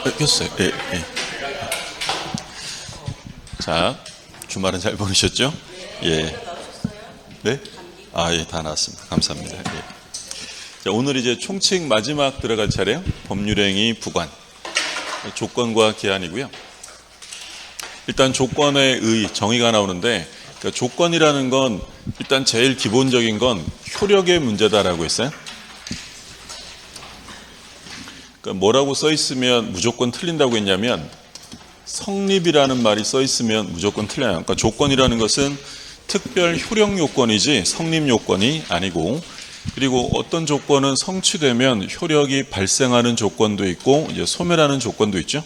꼈어요. 예, 예. 자, 주말은 잘 보내셨죠? 예. 네? 아, 예, 다 나왔습니다. 감사합니다. 예. 자, 오늘 이제 총칙 마지막 들어갈 차례요. 법률행위 부관. 조건과 기한이고요. 일단 조건의 정의가 나오는데, 그러니까 조건이라는 건 일단 제일 기본적인 건 효력의 문제다라고 했어요. 그러니까 뭐라고 써 있으면 무조건 틀린다고 했냐면 성립이라는 말이 써 있으면 무조건 틀려요. 그러니까 조건이라는 것은 특별 효력 요건이지 성립 요건이 아니고, 그리고 어떤 조건은 성취되면 효력이 발생하는 조건도 있고 이제 소멸하는 조건도 있죠.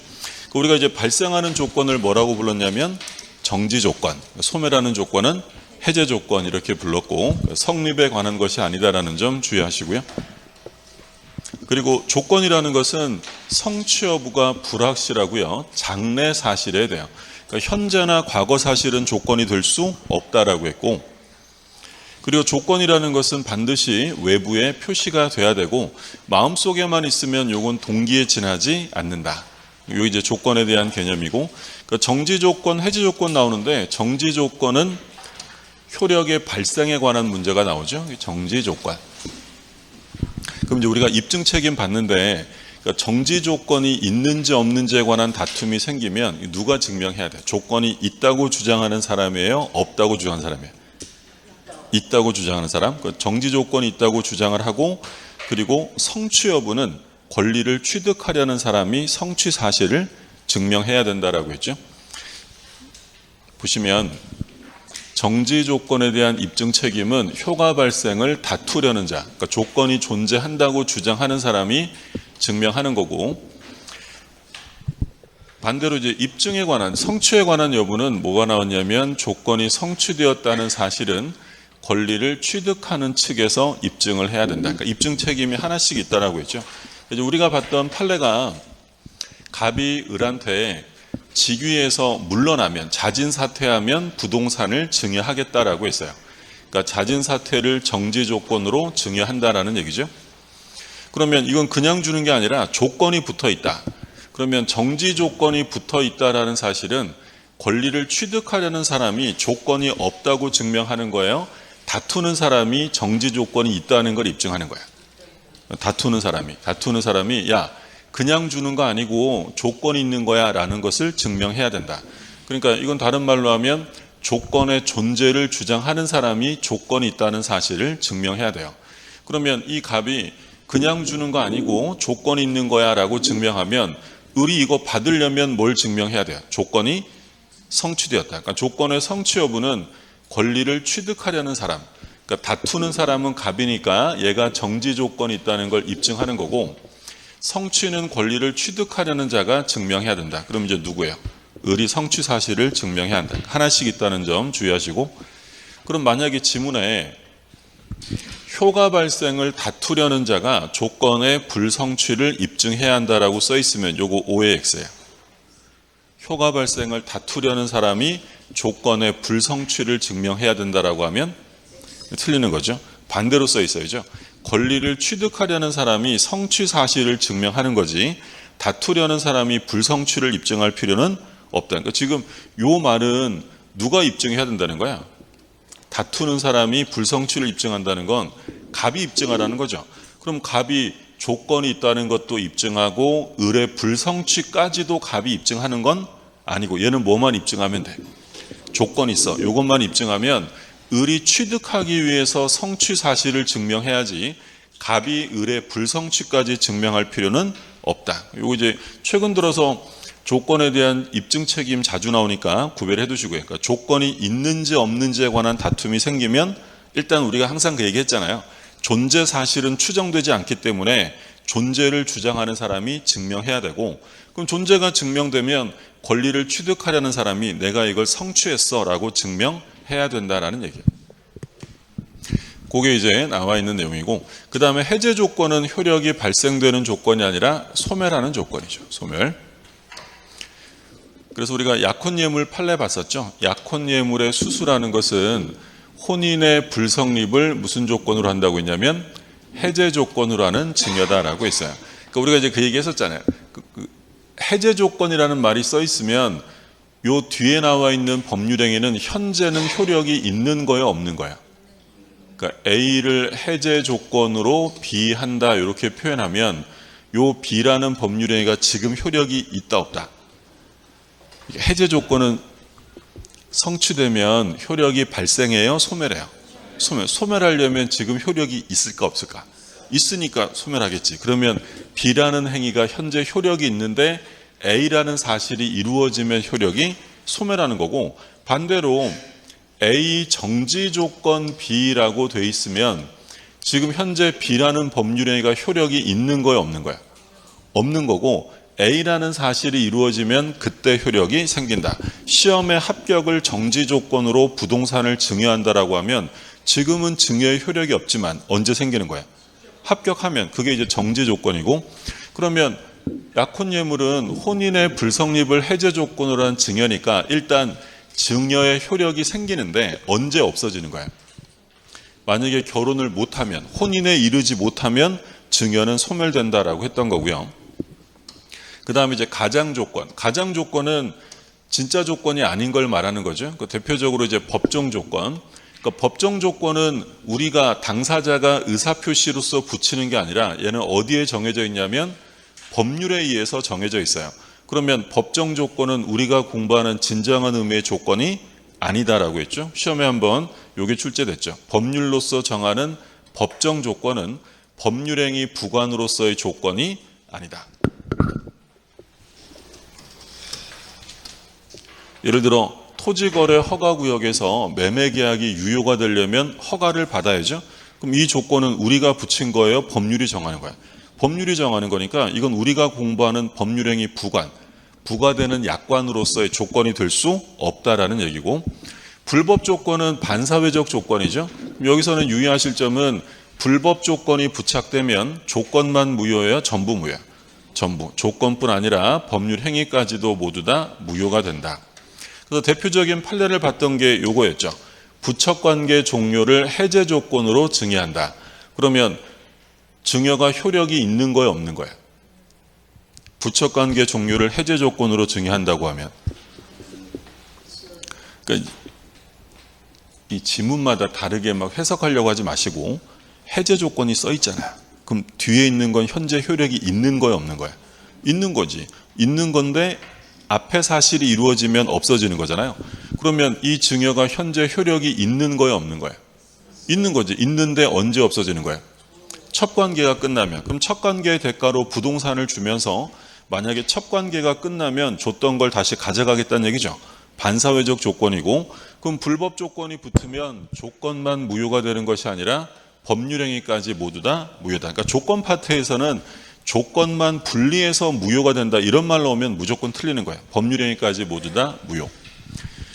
우리가 이제 발생하는 조건을 뭐라고 불렀냐면 정지 조건, 소멸하는 조건은 해제 조건 이렇게 불렀고, 성립에 관한 것이 아니다라는 점 주의하시고요. 그리고 조건이라는 것은 성취 여부가 불확실하고요. 장래 사실에 대해요. 그러니까 현재나 과거 사실은 조건이 될 수 없다라고 했고, 그리고 조건이라는 것은 반드시 외부에 표시가 돼야 되고 마음속에만 있으면 요건 동기에 지나지 않는다. 요 이제 조건에 대한 개념이고, 그러니까 정지 조건, 해지 조건 나오는데 정지 조건은 효력의 발생에 관한 문제가 나오죠. 정지 조건. 그럼 이제 우리가 입증 책임 받는데, 그러니까 정지 조건이 있는지 없는지에 관한 다툼이 생기면 누가 증명해야 돼요? 조건이 있다고 주장하는 사람이에요? 없다고 주장하는 사람이에요? 있다고 주장하는 사람. 그러니까 정지 조건이 있다고 주장을 하고, 그리고 성취 여부는 권리를 취득하려는 사람이 성취 사실을 증명해야 된다라고 했죠. 보시면 정지 조건에 대한 입증 책임은 효과 발생을 다투려는 자, 그러니까 조건이 존재한다고 주장하는 사람이 증명하는 거고, 반대로 이제 입증에 관한, 성취에 관한 여부는 뭐가 나왔냐면 조건이 성취되었다는 사실은 권리를 취득하는 측에서 입증을 해야 된다. 그러니까 입증 책임이 하나씩 있다라고 했죠. 이제 우리가 봤던 판례가 갑이 을한테 직위에서 물러나면, 자진 사퇴하면 부동산을 증여하겠다라고 했어요. 그러니까 자진 사퇴를 정지 조건으로 증여한다라는 얘기죠. 그러면 이건 그냥 주는 게 아니라 조건이 붙어 있다. 그러면 정지 조건이 붙어 있다라는 사실은 권리를 취득하려는 사람이 조건이 없다고 증명하는 거예요. 다투는 사람이 정지 조건이 있다는 걸 입증하는 거예요. 다투는 사람이 야, 그냥 주는 거 아니고 조건이 있는 거야 라는 것을 증명해야 된다. 그러니까 이건 다른 말로 하면 조건의 존재를 주장하는 사람이 조건이 있다는 사실을 증명해야 돼요. 그러면 이 갑이 그냥 주는 거 아니고 조건이 있는 거야 라고 증명하면 을이 이거 받으려면 뭘 증명해야 돼요? 조건이 성취되었다. 그러니까 조건의 성취 여부는 권리를 취득하려는 사람, 그러니까 다투는 사람은 갑이니까 얘가 정지 조건이 있다는 걸 입증하는 거고, 성취는 권리를 취득하려는 자가 증명해야 된다. 그럼 이제 누구예요? 을이 성취 사실을 증명해야 한다. 하나씩 있다는 점 주의하시고, 그럼 만약에 지문에 효과 발생을 다투려는 자가 조건의 불성취를 입증해야 한다라고 써 있으면 요거 오의 X예요. 효과 발생을 다투려는 사람이 조건의 불성취를 증명해야 된다라고 하면 틀리는 거죠. 반대로 써 있어야죠. 권리를 취득하려는 사람이 성취 사실을 증명하는 거지 다투려는 사람이 불성취를 입증할 필요는 없다. 그러니까 지금 요 말은 누가 입증해야 된다는 거야? 다투는 사람이 불성취를 입증한다는 건 갑이 입증하라는 거죠. 그럼 갑이 조건이 있다는 것도 입증하고 을의 불성취까지도 갑이 입증하는 건 아니고, 얘는 뭐만 입증하면 돼? 조건이 있어. 이것만 입증하면 을이 취득하기 위해서 성취 사실을 증명해야지 갑이 을의 불성취까지 증명할 필요는 없다. 요거 이제 최근 들어서 조건에 대한 입증 책임 자주 나오니까 구별해 두시고요. 그러니까 조건이 있는지 없는지에 관한 다툼이 생기면 일단 우리가 항상 그 얘기했잖아요. 존재 사실은 추정되지 않기 때문에 존재를 주장하는 사람이 증명해야 되고, 그럼 존재가 증명되면 권리를 취득하려는 사람이 내가 이걸 성취했어 라고 증명해야 된다라는 얘기예요. 그게 이제 나와 있는 내용이고, 그 다음에 해제 조건은 효력이 발생되는 조건이 아니라 소멸하는 조건이죠. 소멸. 그래서 우리가 약혼예물 판례 봤었죠. 약혼예물의 수수라는 것은 혼인의 불성립을 무슨 조건으로 한다고 했냐면 해제 조건으로 하는 증여다라고 했어요. 그러니까 우리가 이제 그 얘기 했었잖아요. 해제 조건이라는 말이 써 있으면 요 뒤에 나와 있는 법률행위는 현재는 효력이 있는 거예요, 없는 거예요? 그러니까 A를 해제 조건으로 B 한다 이렇게 표현하면 요 B라는 법률행위가 지금 효력이 있다 없다. 해제 조건은 성취되면 효력이 발생해요, 소멸해요? 소멸하려면 지금 효력이 있을까 없을까? 있으니까 소멸하겠지. 그러면 B라는 행위가 현재 효력이 있는데 A라는 사실이 이루어지면 효력이 소멸하는 거고, 반대로 A 정지 조건 B라고 돼 있으면 지금 현재 B라는 법률행위가 효력이 있는 거예요, 없는 거예요? 없는 거고, A라는 사실이 이루어지면 그때 효력이 생긴다. 시험의 합격을 정지 조건으로 부동산을 증여한다라고 하면 지금은 증여의 효력이 없지만 언제 생기는 거예요? 합격하면. 그게 이제 정지 조건이고, 그러면 약혼 예물은 혼인의 불성립을 해제 조건으로 한 증여니까 일단 증여의 효력이 생기는데 언제 없어지는 거예요? 만약에 결혼을 못하면, 혼인에 이르지 못하면 증여는 소멸된다라고 했던 거고요. 그 다음에 이제 가장 조건. 가장 조건은 진짜 조건이 아닌 걸 말하는 거죠. 그 대표적으로 이제 법정 조건. 그러니까 법정 조건은 우리가 당사자가 의사표시로서 붙이는 게 아니라 얘는 어디에 정해져 있냐면 법률에 의해서 정해져 있어요. 그러면 법정 조건은 우리가 공부하는 진정한 의미의 조건이 아니다라고 했죠. 시험에 한번 요게 출제됐죠. 법률로서 정하는 법정 조건은 법률행위 부관으로서의 조건이 아니다. 예를 들어 토지거래 허가구역에서 매매계약이 유효가 되려면 허가를 받아야죠. 그럼 이 조건은 우리가 붙인 거예요? 법률이 정하는 거예요? 법률이 정하는 거니까 이건 우리가 공부하는 법률행위 부관, 부과되는 약관으로서의 조건이 될 수 없다라는 얘기고, 불법 조건은 반사회적 조건이죠. 여기서는 유의하실 점은 불법 조건이 부착되면 조건만 무효예요? 전부 무효예요? 전부. 조건뿐 아니라 법률 행위까지도 모두 다 무효가 된다. 그래서 대표적인 판례를 봤던 게 요거였죠. 부척관계 종료를 해제 조건으로 증여한다. 그러면 증여가 효력이 있는 거예요, 없는 거예요? 부척관계 종료를 해제 조건으로 증여한다고 하면, 그러니까 이 지문마다 다르게 막 해석하려고 하지 마시고 해제 조건이 써 있잖아요. 그럼 뒤에 있는 건 현재 효력이 있는 거예요, 없는 거예요? 있는 거지. 있는 건데 앞에 사실이 이루어지면 없어지는 거잖아요. 그러면 이 증여가 현재 효력이 있는 거예요, 없는 거예요? 있는 거지. 있는데 언제 없어지는 거예요? 첫 관계가 끝나면. 그럼 첫 관계의 대가로 부동산을 주면서 만약에 첫 관계가 끝나면 줬던 걸 다시 가져가겠다는 얘기죠. 반사회적 조건이고, 그럼 불법 조건이 붙으면 조건만 무효가 되는 것이 아니라 법률행위까지 모두 다 무효다. 그러니까 조건 파트에서는 조건만 분리해서 무효가 된다 이런 말로 오면 무조건 틀리는 거예요. 법률행위까지 모두 다 무효.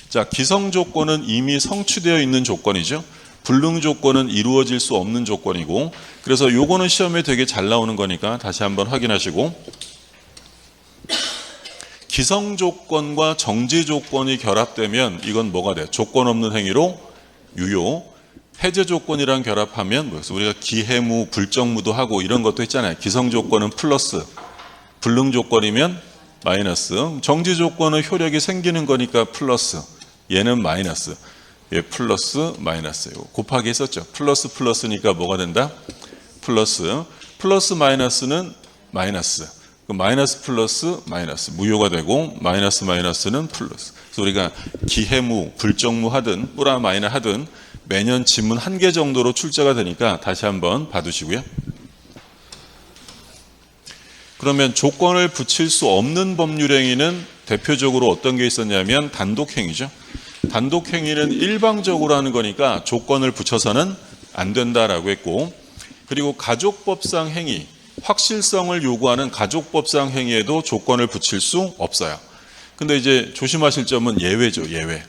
자, 기성 조건은 이미 성취되어 있는 조건이죠. 불능 조건은 이루어질 수 없는 조건이고, 그래서 요거는 시험에 되게 잘 나오는 거니까 다시 한번 확인하시고, 기성 조건과 정지 조건이 결합되면 이건 뭐가 돼요? 조건 없는 행위로 유효. 해제 조건이랑 결합하면 뭐였어? 우리가 기해무, 불정무도 하고 이런 것도 있잖아요. 기성 조건은 플러스, 불능 조건이면 마이너스. 정지 조건은 효력이 생기는 거니까 플러스, 얘는 마이너스. 얘 플러스, 마이너스. 곱하기 했었죠. 플러스 플러스니까 뭐가 된다? 플러스. 플러스 마이너스는 마이너스. 마이너스 플러스 마이너스 무효가 되고, 마이너스 마이너스는 플러스. 그래서 우리가 기해무, 불정무 하든 뿌라 마이너 하든 매년 지문 1개 정도로 출제가 되니까 다시 한번 봐두시고요. 그러면 조건을 붙일 수 없는 법률행위는 대표적으로 어떤 게 있었냐면 단독행위죠. 단독행위는 일방적으로 하는 거니까 조건을 붙여서는 안 된다라고 했고, 그리고 가족법상 행위, 확실성을 요구하는 가족법상 행위에도 조건을 붙일 수 없어요. 근데 이제 조심하실 점은 예외죠, 예외.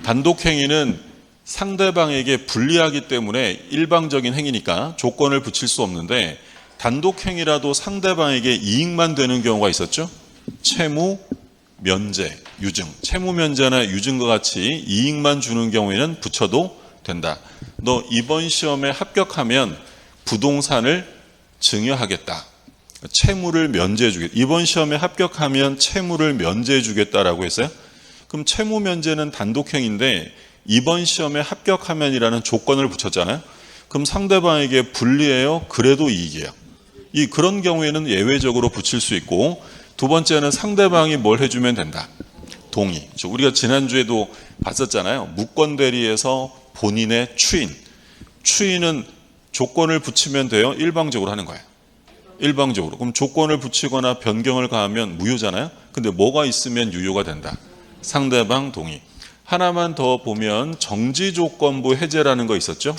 단독행위는 상대방에게 불리하기 때문에 일방적인 행위니까 조건을 붙일 수 없는데, 단독행위라도 상대방에게 이익만 되는 경우가 있었죠. 채무, 면제, 유증. 채무, 면제나 유증과 같이 이익만 주는 경우에는 붙여도 된다. 너 이번 시험에 합격하면 부동산을 증여하겠다. 채무를 면제해 주겠다. 이번 시험에 합격하면 채무를 면제해 주겠다라고 했어요. 그럼 채무 면제는 단독행위인데 이번 시험에 합격하면이라는 조건을 붙였잖아요. 그럼 상대방에게 불리해요? 그래도 이익이에요. 그런 경우에는 예외적으로 붙일 수 있고, 두 번째는 상대방이 뭘 해주면 된다. 동의. 우리가 지난주에도 봤었잖아요. 무권대리에서 본인의 추인은 조건을 붙이면 돼요? 일방적으로 하는 거예요. 일방적으로. 그럼 조건을 붙이거나 변경을 가하면 무효잖아요. 근데 뭐가 있으면 유효가 된다. 상대방 동의. 하나만 더 보면 정지조건부 해제라는 거 있었죠.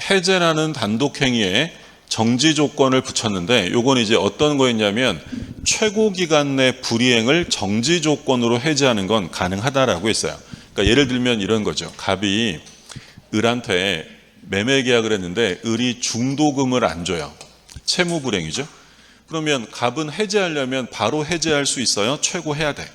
해제라는 단독행위에 정지조건을 붙였는데, 요건 이제 어떤 거였냐면 최고기간 내 불이행을 정지조건으로 해제하는 건 가능하다라고 했어요. 그러니까 예를 들면 이런 거죠. 갑이 을한테 매매 계약을 했는데 을이 중도금을 안 줘요. 채무불이행이죠. 그러면 갑은 해제하려면 바로 해제할 수 있어요? 최고해야 돼.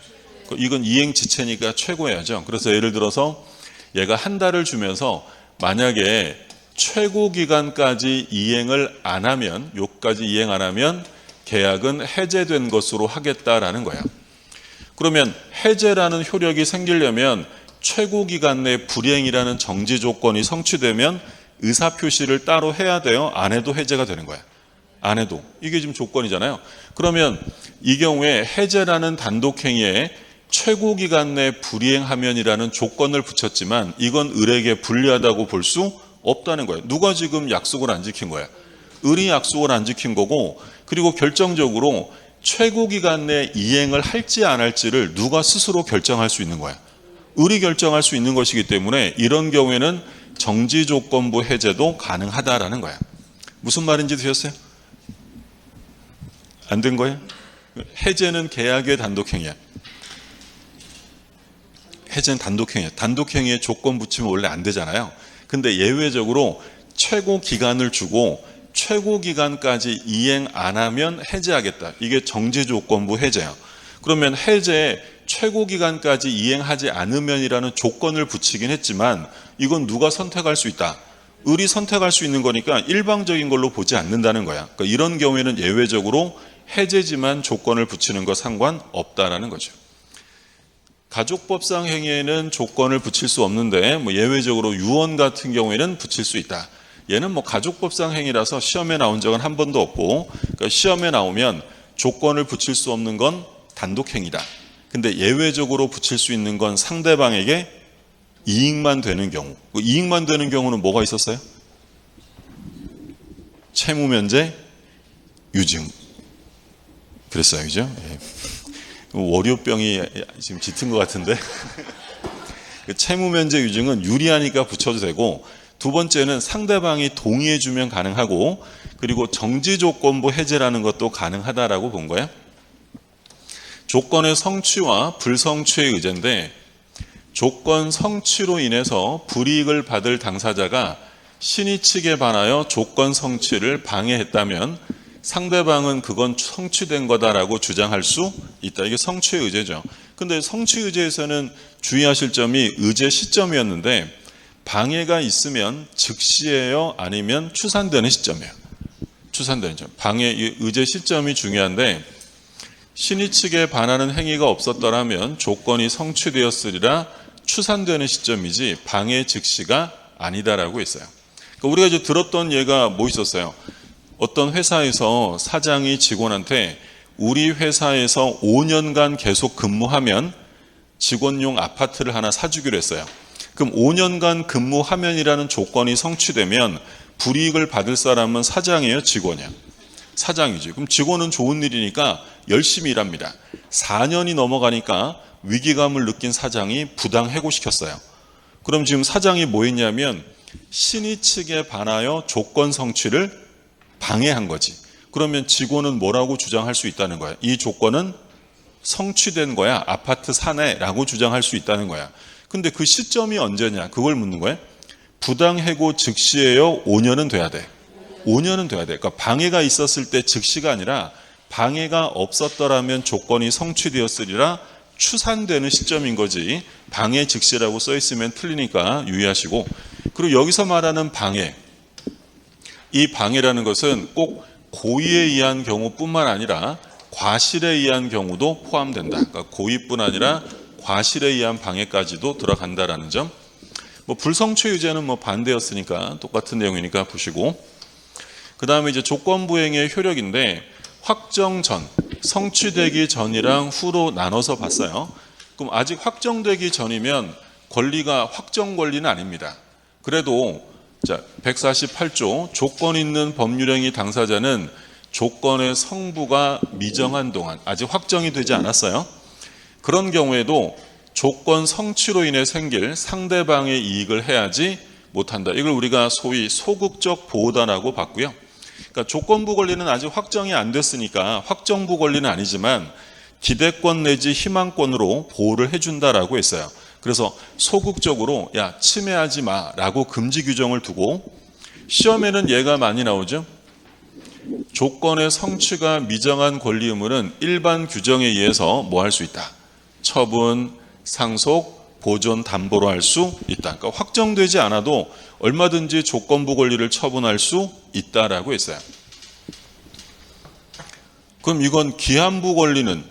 이건 이행지체니까 최고해야죠. 그래서 예를 들어서 얘가 한 달을 주면서 만약에 최고기간까지 이행을 안 하면, 요까지 이행 안 하면 계약은 해제된 것으로 하겠다라는 거야. 그러면 해제라는 효력이 생기려면 최고기간 내 불이행이라는 정지 조건이 성취되면 의사표시를 따로 해야 돼요? 안 해도 해제가 되는 거야. 안 해도. 이게 지금 조건이잖아요. 그러면 이 경우에 해제라는 단독행위에 최고기간 내 불이행하면이라는 조건을 붙였지만 이건 을에게 불리하다고 볼 수 없다는 거예요. 누가 지금 약속을 안 지킨 거야? 을이 약속을 안 지킨 거고, 그리고 결정적으로 최고기간 내 이행을 할지 안 할지를 누가 스스로 결정할 수 있는 거야. 을이 결정할 수 있는 것이기 때문에 이런 경우에는 정지조건부 해제도 가능하다라는 거야. 무슨 말인지 되셨어요? 안 된 거예요? 해제는 계약의 단독행위야. 해제는 단독행위야. 단독행위에 조건 붙이면 원래 안 되잖아요. 근데 예외적으로 최고 기간을 주고 최고 기간까지 이행 안 하면 해제하겠다. 이게 정지조건부 해제야. 그러면 해제에 최고 기간까지 이행하지 않으면이라는 조건을 붙이긴 했지만 이건 누가 선택할 수 있다. 을이 선택할 수 있는 거니까 일방적인 걸로 보지 않는다는 거야. 그러니까 이런 경우에는 예외적으로 해제지만 조건을 붙이는 거 상관없다라는 거죠. 가족법상 행위에는 조건을 붙일 수 없는데 예외적으로 유언 같은 경우에는 붙일 수 있다. 얘는 가족법상 행위라서 시험에 나온 적은 한 번도 없고, 그러니까 시험에 나오면 조건을 붙일 수 없는 건 단독행위다. 근데 예외적으로 붙일 수 있는 건 상대방에게 이익만 되는 경우. 이익만 되는 경우는 뭐가 있었어요? 채무면제, 유증. 그랬어요, 그죠? 예. 월요병이 지금 짙은 것 같은데. 채무면제 유증은 유리하니까 붙여도 되고, 두 번째는 상대방이 동의해주면 가능하고, 그리고 정지조건부 해제라는 것도 가능하다라고 본 거예요. 조건의 성취와 불성취의 의제인데, 조건 성취로 인해서 불이익을 받을 당사자가 신의 측에 반하여 조건 성취를 방해했다면 상대방은 그건 성취된 거다라고 주장할 수 있다. 이게 성취의 의제죠. 근데 성취의 의제에서는 주의하실 점이 의제 시점이었는데, 방해가 있으면 즉시예요? 아니면 추산되는 시점이에요? 추산되는 시점. 방해, 의제 시점이 중요한데, 신의 측에 반하는 행위가 없었더라면 조건이 성취되었으리라 추산되는 시점이지 방해 즉시가 아니다라고 했어요. 그러니까 우리가 이제 들었던 예가 뭐 있었어요? 어떤 회사에서 사장이 직원한테 우리 회사에서 5년간 계속 근무하면 직원용 아파트를 하나 사주기로 했어요. 그럼 5년간 근무하면이라는 조건이 성취되면 불이익을 받을 사람은 사장이에요? 직원이에요? 사장이지. 그럼 직원은 좋은 일이니까 열심히 일합니다. 4년이 넘어가니까 위기감을 느낀 사장이 부당 해고시켰어요. 그럼 지금 사장이 뭐 했냐면 신의 측에 반하여 조건 성취를 방해한 거지. 그러면 직원은 뭐라고 주장할 수 있다는 거야? 이 조건은 성취된 거야. 아파트 사내라고 주장할 수 있다는 거야. 근데 그 시점이 언제냐? 그걸 묻는 거예요. 부당 해고 즉시예요? 5년은 돼야 돼. 5년은 돼야 돼. 그러니까 방해가 있었을 때 즉시가 아니라 방해가 없었더라면 조건이 성취되었으리라 추산되는 시점인 거지. 방해 즉시라고 써 있으면 틀리니까 유의하시고. 그리고 여기서 말하는 방해, 이 방해라는 것은 꼭 고의에 의한 경우뿐만 아니라 과실에 의한 경우도 포함된다. 그러니까 고의뿐 아니라 과실에 의한 방해까지도 들어간다라는 점. 뭐 불성취 유죄는 뭐 반대였으니까 똑같은 내용이니까 보시고, 그 다음에 이제 조건부행의 효력인데 확정 전, 성취되기 전이랑 후로 나눠서 봤어요. 그럼 아직 확정되기 전이면 권리가 확정 권리는 아닙니다. 그래도 자 148조 조건 있는 법률행위 당사자는 조건의 성부가 미정한 동안, 아직 확정이 되지 않았어요. 그런 경우에도 조건 성취로 인해 생길 상대방의 이익을 해야지 못한다. 이걸 우리가 소위 소극적 보호다라고 봤고요. 그러니까 조건부 권리는 아직 확정이 안 됐으니까 확정부 권리는 아니지만 기대권 내지 희망권으로 보호를 해준다라고 했어요. 그래서 소극적으로 야 침해하지 마라고 금지 규정을 두고, 시험에는 얘가 많이 나오죠. 조건의 성취가 미정한 권리 의무는 일반 규정에 의해서 뭐 할 수 있다. 처분, 상속, 보존, 담보로 할 수 있다. 그러니까 확정되지 않아도 얼마든지 조건부 권리를 처분할 수 있다라고 했어요. 그럼 이건 기한부 권리는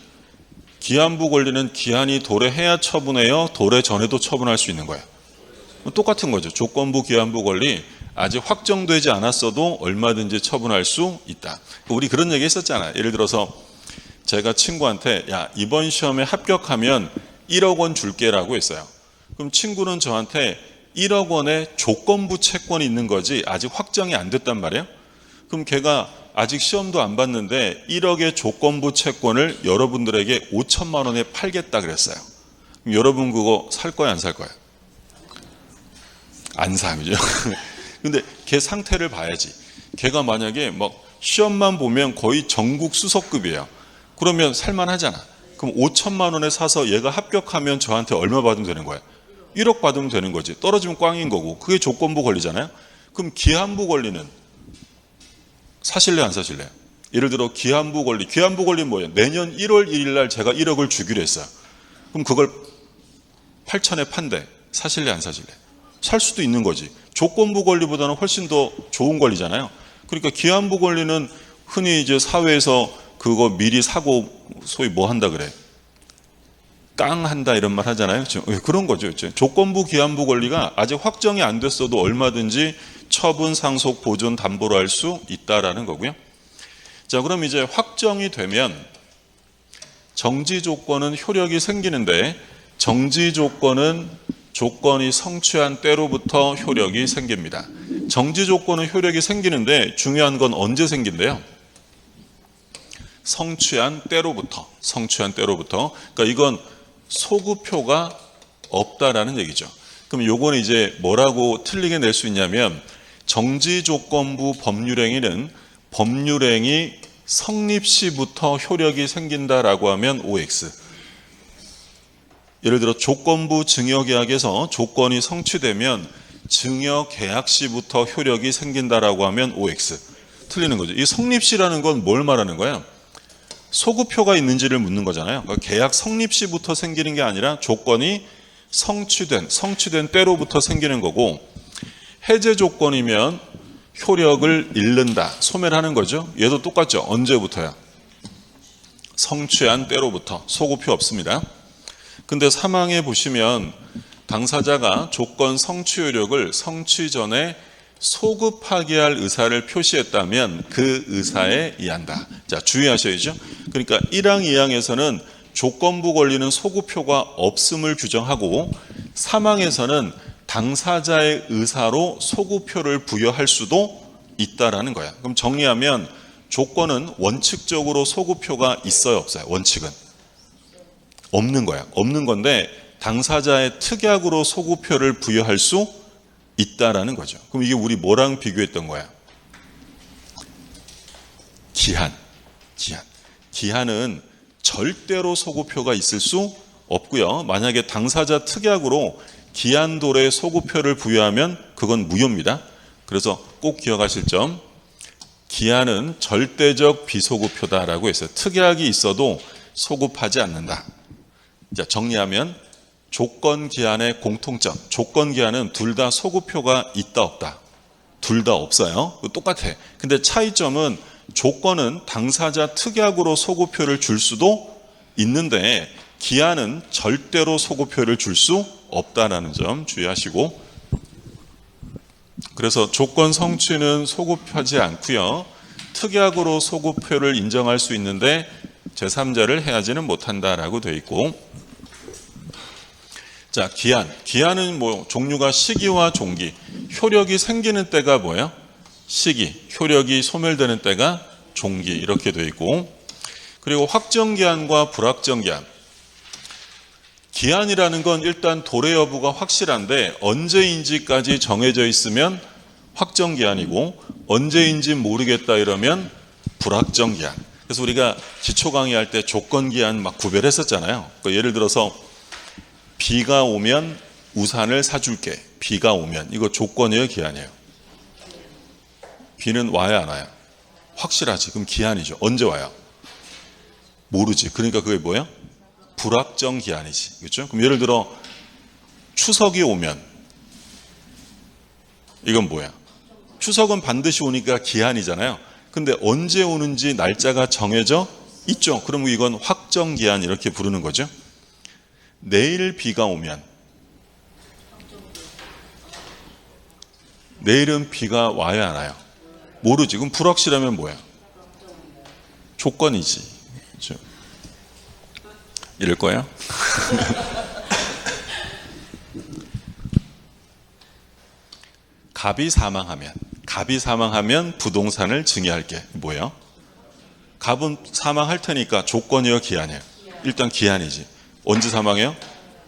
기한이 도래해야 처분해요? 도래 전에도 처분할 수 있는 거예요. 똑같은 거죠. 조건부, 기한부 권리 아직 확정되지 않았어도 얼마든지 처분할 수 있다. 우리 그런 얘기 했었잖아요. 예를 들어서 제가 친구한테 야 이번 시험에 합격하면 1억 원 줄게라고 했어요. 그럼 친구는 저한테 1억 원의 조건부 채권이 있는 거지 아직 확정이 안 됐단 말이에요. 그럼 걔가 아직 시험도 안 봤는데 1억의 조건부 채권을 여러분들에게 5천만 원에 팔겠다 그랬어요. 그럼 여러분 그거 살 거야 안 살 거야? 안 사, 그죠? 근데 걔 상태를 봐야지. 걔가 만약에 막 시험만 보면 거의 전국 수석급이에요. 그러면 살만하잖아. 그럼 5천만 원에 사서 얘가 합격하면 저한테 얼마 받으면 되는 거야? 1억 받으면 되는 거지. 떨어지면 꽝인 거고. 그게 조건부 권리잖아요. 그럼 기한부 권리는 사실래요 안 사실래요? 예를 들어 기한부 권리는 뭐예요? 내년 1월 1일 날 제가 1억을 주기로 했어요. 그럼 그걸 8천에 판대. 사실래요 안 사실래요? 살 수도 있는 거지. 조건부 권리보다는 훨씬 더 좋은 권리잖아요. 그러니까 기한부 권리는 흔히 이제 사회에서 그거 미리 사고 소위 뭐 한다 그래? 깡한다 이런 말 하잖아요. 그런 거죠. 조건부, 기한부 권리가 아직 확정이 안 됐어도 얼마든지 처분, 상속, 보존, 담보로 할 수 있다라는 거고요. 자, 그럼 이제 확정이 되면 정지 조건은 효력이 생기는데 정지 조건은 조건이 성취한 때로부터 효력이 생깁니다. 정지 조건은 효력이 생기는데 중요한 건 언제 생긴대요? 성취한 때로부터. 그러니까 이건 소급효가 없다라는 얘기죠. 그럼 요거는 이제 뭐라고 틀리게 낼 수 있냐면 정지조건부 법률행위는 법률행위 성립 시부터 효력이 생긴다라고 하면 OX. 예를 들어 조건부 증여계약에서 조건이 성취되면 증여계약 시부터 효력이 생긴다라고 하면 OX. 틀리는 거죠. 이 성립 시라는 건 뭘 말하는 거예요? 소급효가 있는지를 묻는 거잖아요. 그러니까 계약 성립 시부터 생기는 게 아니라 조건이 성취된 때로부터 생기는 거고, 해제 조건이면 효력을 잃는다, 소멸하는 거죠. 얘도 똑같죠. 언제부터야? 성취한 때로부터. 소급효 없습니다. 근데 사망에 보시면 당사자가 조건 성취 효력을 성취 전에 소급하게 할 의사를 표시했다면 그 의사에 의한다. 자, 주의하셔야죠. 그러니까 1항, 2항에서는 조건부 권리는 소급효가 없음을 규정하고, 사망에서는 당사자의 의사로 소급효를 부여할 수도 있다라는 거야. 그럼 정리하면 조건은 원칙적으로 소급효가 있어요, 없어요? 원칙은 없는 거야. 없는 건데 당사자의 특약으로 소급효를 부여할 수 있다라는 거죠. 그럼 이게 우리 뭐랑 비교했던 거야? 기한은 절대로 소급효가 있을 수 없고요. 만약에 당사자 특약으로 기한 도래에 소급효를 부여하면 그건 무효입니다. 그래서 꼭 기억하실 점, 기한은 절대적 비소급효다라고 했어요. 특약이 있어도 소급하지 않는다. 자, 정리하면 조건 기한의 공통점. 조건 기한은 둘 다 소급효가 있다 없다. 둘 다 없어요. 똑같아. 근데 차이점은 조건은 당사자 특약으로 소구표를 줄 수도 있는데 기한은 절대로 소구표를 줄 수 없다라는 점 주의하시고, 그래서 조건 성취는 소구표하지 않고요. 특약으로 소구표를 인정할 수 있는데 제3자를 해하지는 못한다라고 되어 있고, 자, 기한은 뭐 종류가 시기와 종기, 효력이 생기는 때가 뭐예요? 시기, 효력이 소멸되는 때가 종기, 이렇게 되어 있고, 그리고 확정기한과 불확정기한. 기한이라는 건 일단 도래 여부가 확실한데 언제인지까지 정해져 있으면 확정기한이고, 언제인지 모르겠다 이러면 불확정기한. 그래서 우리가 기초 강의할 때 조건기한 막 구별했었잖아요. 그러니까 예를 들어서 비가 오면 우산을 사줄게. 비가 오면. 이거 조건이에요, 기한이에요? 비는 와야 안 와요? 확실하지. 그럼 기한이죠. 언제 와요? 모르지. 그러니까 그게 뭐예요? 불확정 기한이지. 그렇죠? 그럼 예를 들어 추석이 오면, 이건 뭐야? 추석은 반드시 오니까 기한이잖아요. 근데 언제 오는지 날짜가 정해져 있죠. 그럼 이건 확정 기한 이렇게 부르는 거죠. 내일 비가 오면, 내일은 비가 와야 하나요? 모르지. 그럼 불확실하면 뭐야? 조건이지. 그렇죠? 이럴 거예요? 갑이 사망하면 부동산을 증여할게. 뭐예요? 갑은 사망할 테니까 조건이요, 기한이에요? 일단 기한이지. 언제 사망해요?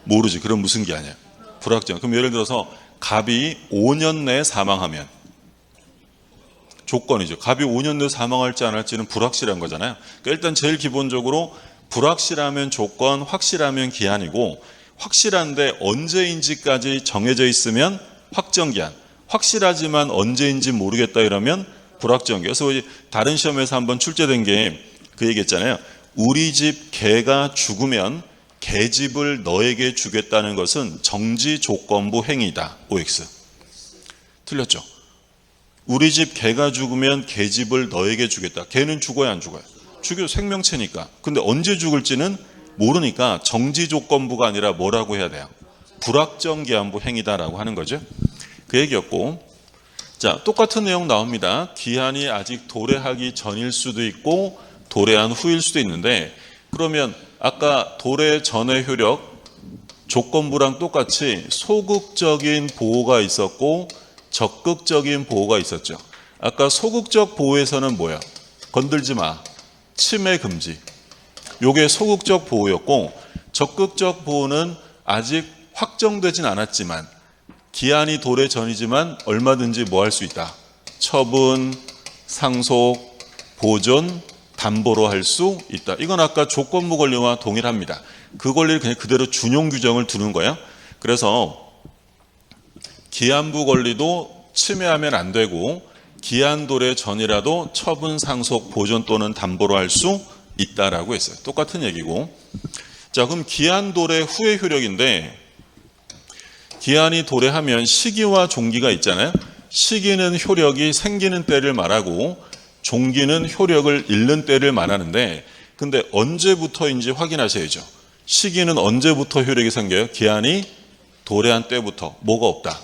모르지. 그럼 무슨 기한이에요? 불확정. 그럼 예를 들어서 갑이 5년 내에 사망하면 조건이죠. 갑이 5년 내에 사망할지 안 할지는 불확실한 거잖아요. 그러니까 일단 제일 기본적으로 불확실하면 조건, 확실하면 기한이고, 확실한데 언제인지까지 정해져 있으면 확정기한, 확실하지만 언제인지 모르겠다 이러면 불확정기한. 그래서 다른 시험에서 한번 출제된 게 그 얘기했잖아요. 우리 집 개가 죽으면 개집을 너에게 주겠다는 것은 정지 조건부 행위다. OX. 틀렸죠? 우리 집 개가 죽으면 개집을 너에게 주겠다. 개는 죽어야 안 죽어요? 죽여, 생명체니까. 근데 언제 죽을지는 모르니까 정지 조건부가 아니라 뭐라고 해야 돼요? 불확정기한부 행위다라고 하는 거죠. 그 얘기였고, 자, 똑같은 내용 나옵니다. 기한이 아직 도래하기 전일 수도 있고 도래한 후일 수도 있는데, 그러면 아까 도래 전의 효력 조건부랑 똑같이 소극적인 보호가 있었고 적극적인 보호가 있었죠. 아까 소극적 보호에서는 뭐야? 건들지 마. 침해 금지. 요게 소극적 보호였고, 적극적 보호는 아직 확정되진 않았지만 기한이 도래 전이지만 얼마든지 뭐 할 수 있다. 처분, 상속, 보존, 담보로 할 수 있다. 이건 아까 조건부 권리와 동일합니다. 그 권리를 그냥 그대로 준용 규정을 두는 거예요. 그래서 기한부 권리도 침해하면 안 되고 기한 도래 전이라도 처분, 상속, 보존 또는 담보로 할 수 있다라고 했어요. 똑같은 얘기고. 자, 그럼 기한 도래 후의 효력인데, 기한이 도래하면 시기와 종기가 있잖아요. 시기는 효력이 생기는 때를 말하고 종기는 효력을 잃는 때를 말하는데, 근데 언제부터인지 확인하셔야죠. 시기는 언제부터 효력이 생겨요? 기한이 도래한 때부터. 뭐가 없다?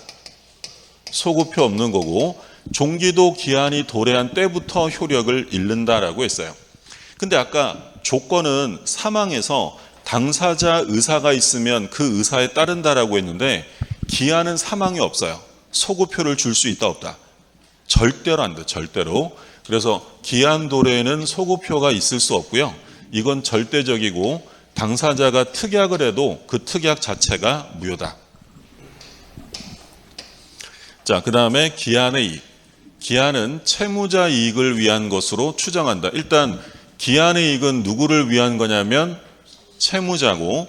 소구표 없는 거고, 종기도 기한이 도래한 때부터 효력을 잃는다라고 했어요. 근데 아까 조건은 사망해서 당사자 의사가 있으면 그 의사에 따른다라고 했는데, 기한은 사망이 없어요. 소구표를 줄 수 있다 없다? 절대로 안 돼. 절대로. 그래서 기한 도래에는 소구표가 있을 수 없고요. 이건 절대적이고 당사자가 특약을 해도 그 특약 자체가 무효다. 자, 그 다음에 기한의 이익. 기한은 채무자 이익을 위한 것으로 추정한다. 일단 기한의 이익은 누구를 위한 거냐면 채무자고,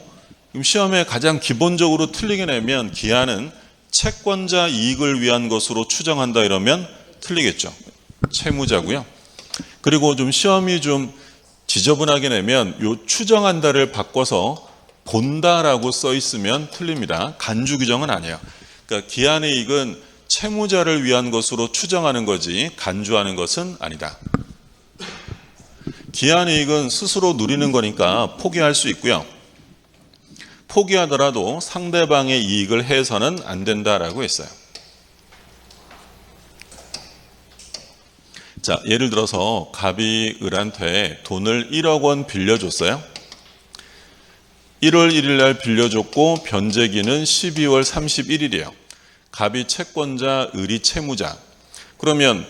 그럼 시험에 가장 기본적으로 틀리게 내면 기한은 채권자 이익을 위한 것으로 추정한다 이러면 틀리겠죠. 채무자고요. 그리고 좀 시험이 좀 지저분하게 내면 요 추정한다를 바꿔서 본다라고 써 있으면 틀립니다. 간주 규정은 아니에요. 그러니까 기한의 이익은 채무자를 위한 것으로 추정하는 거지 간주하는 것은 아니다. 기한이익은 스스로 누리는 거니까 포기할 수 있고요. 포기하더라도 상대방의 이익을 해서는 안 된다라고 했어요. 자, 예를 들어서 갑이 을한테 돈을 1억 원 빌려줬어요. 1월 1일 날 빌려줬고 변제기는 12월 31일이에요. 갑이 채권자, 을이 채무자. 그러면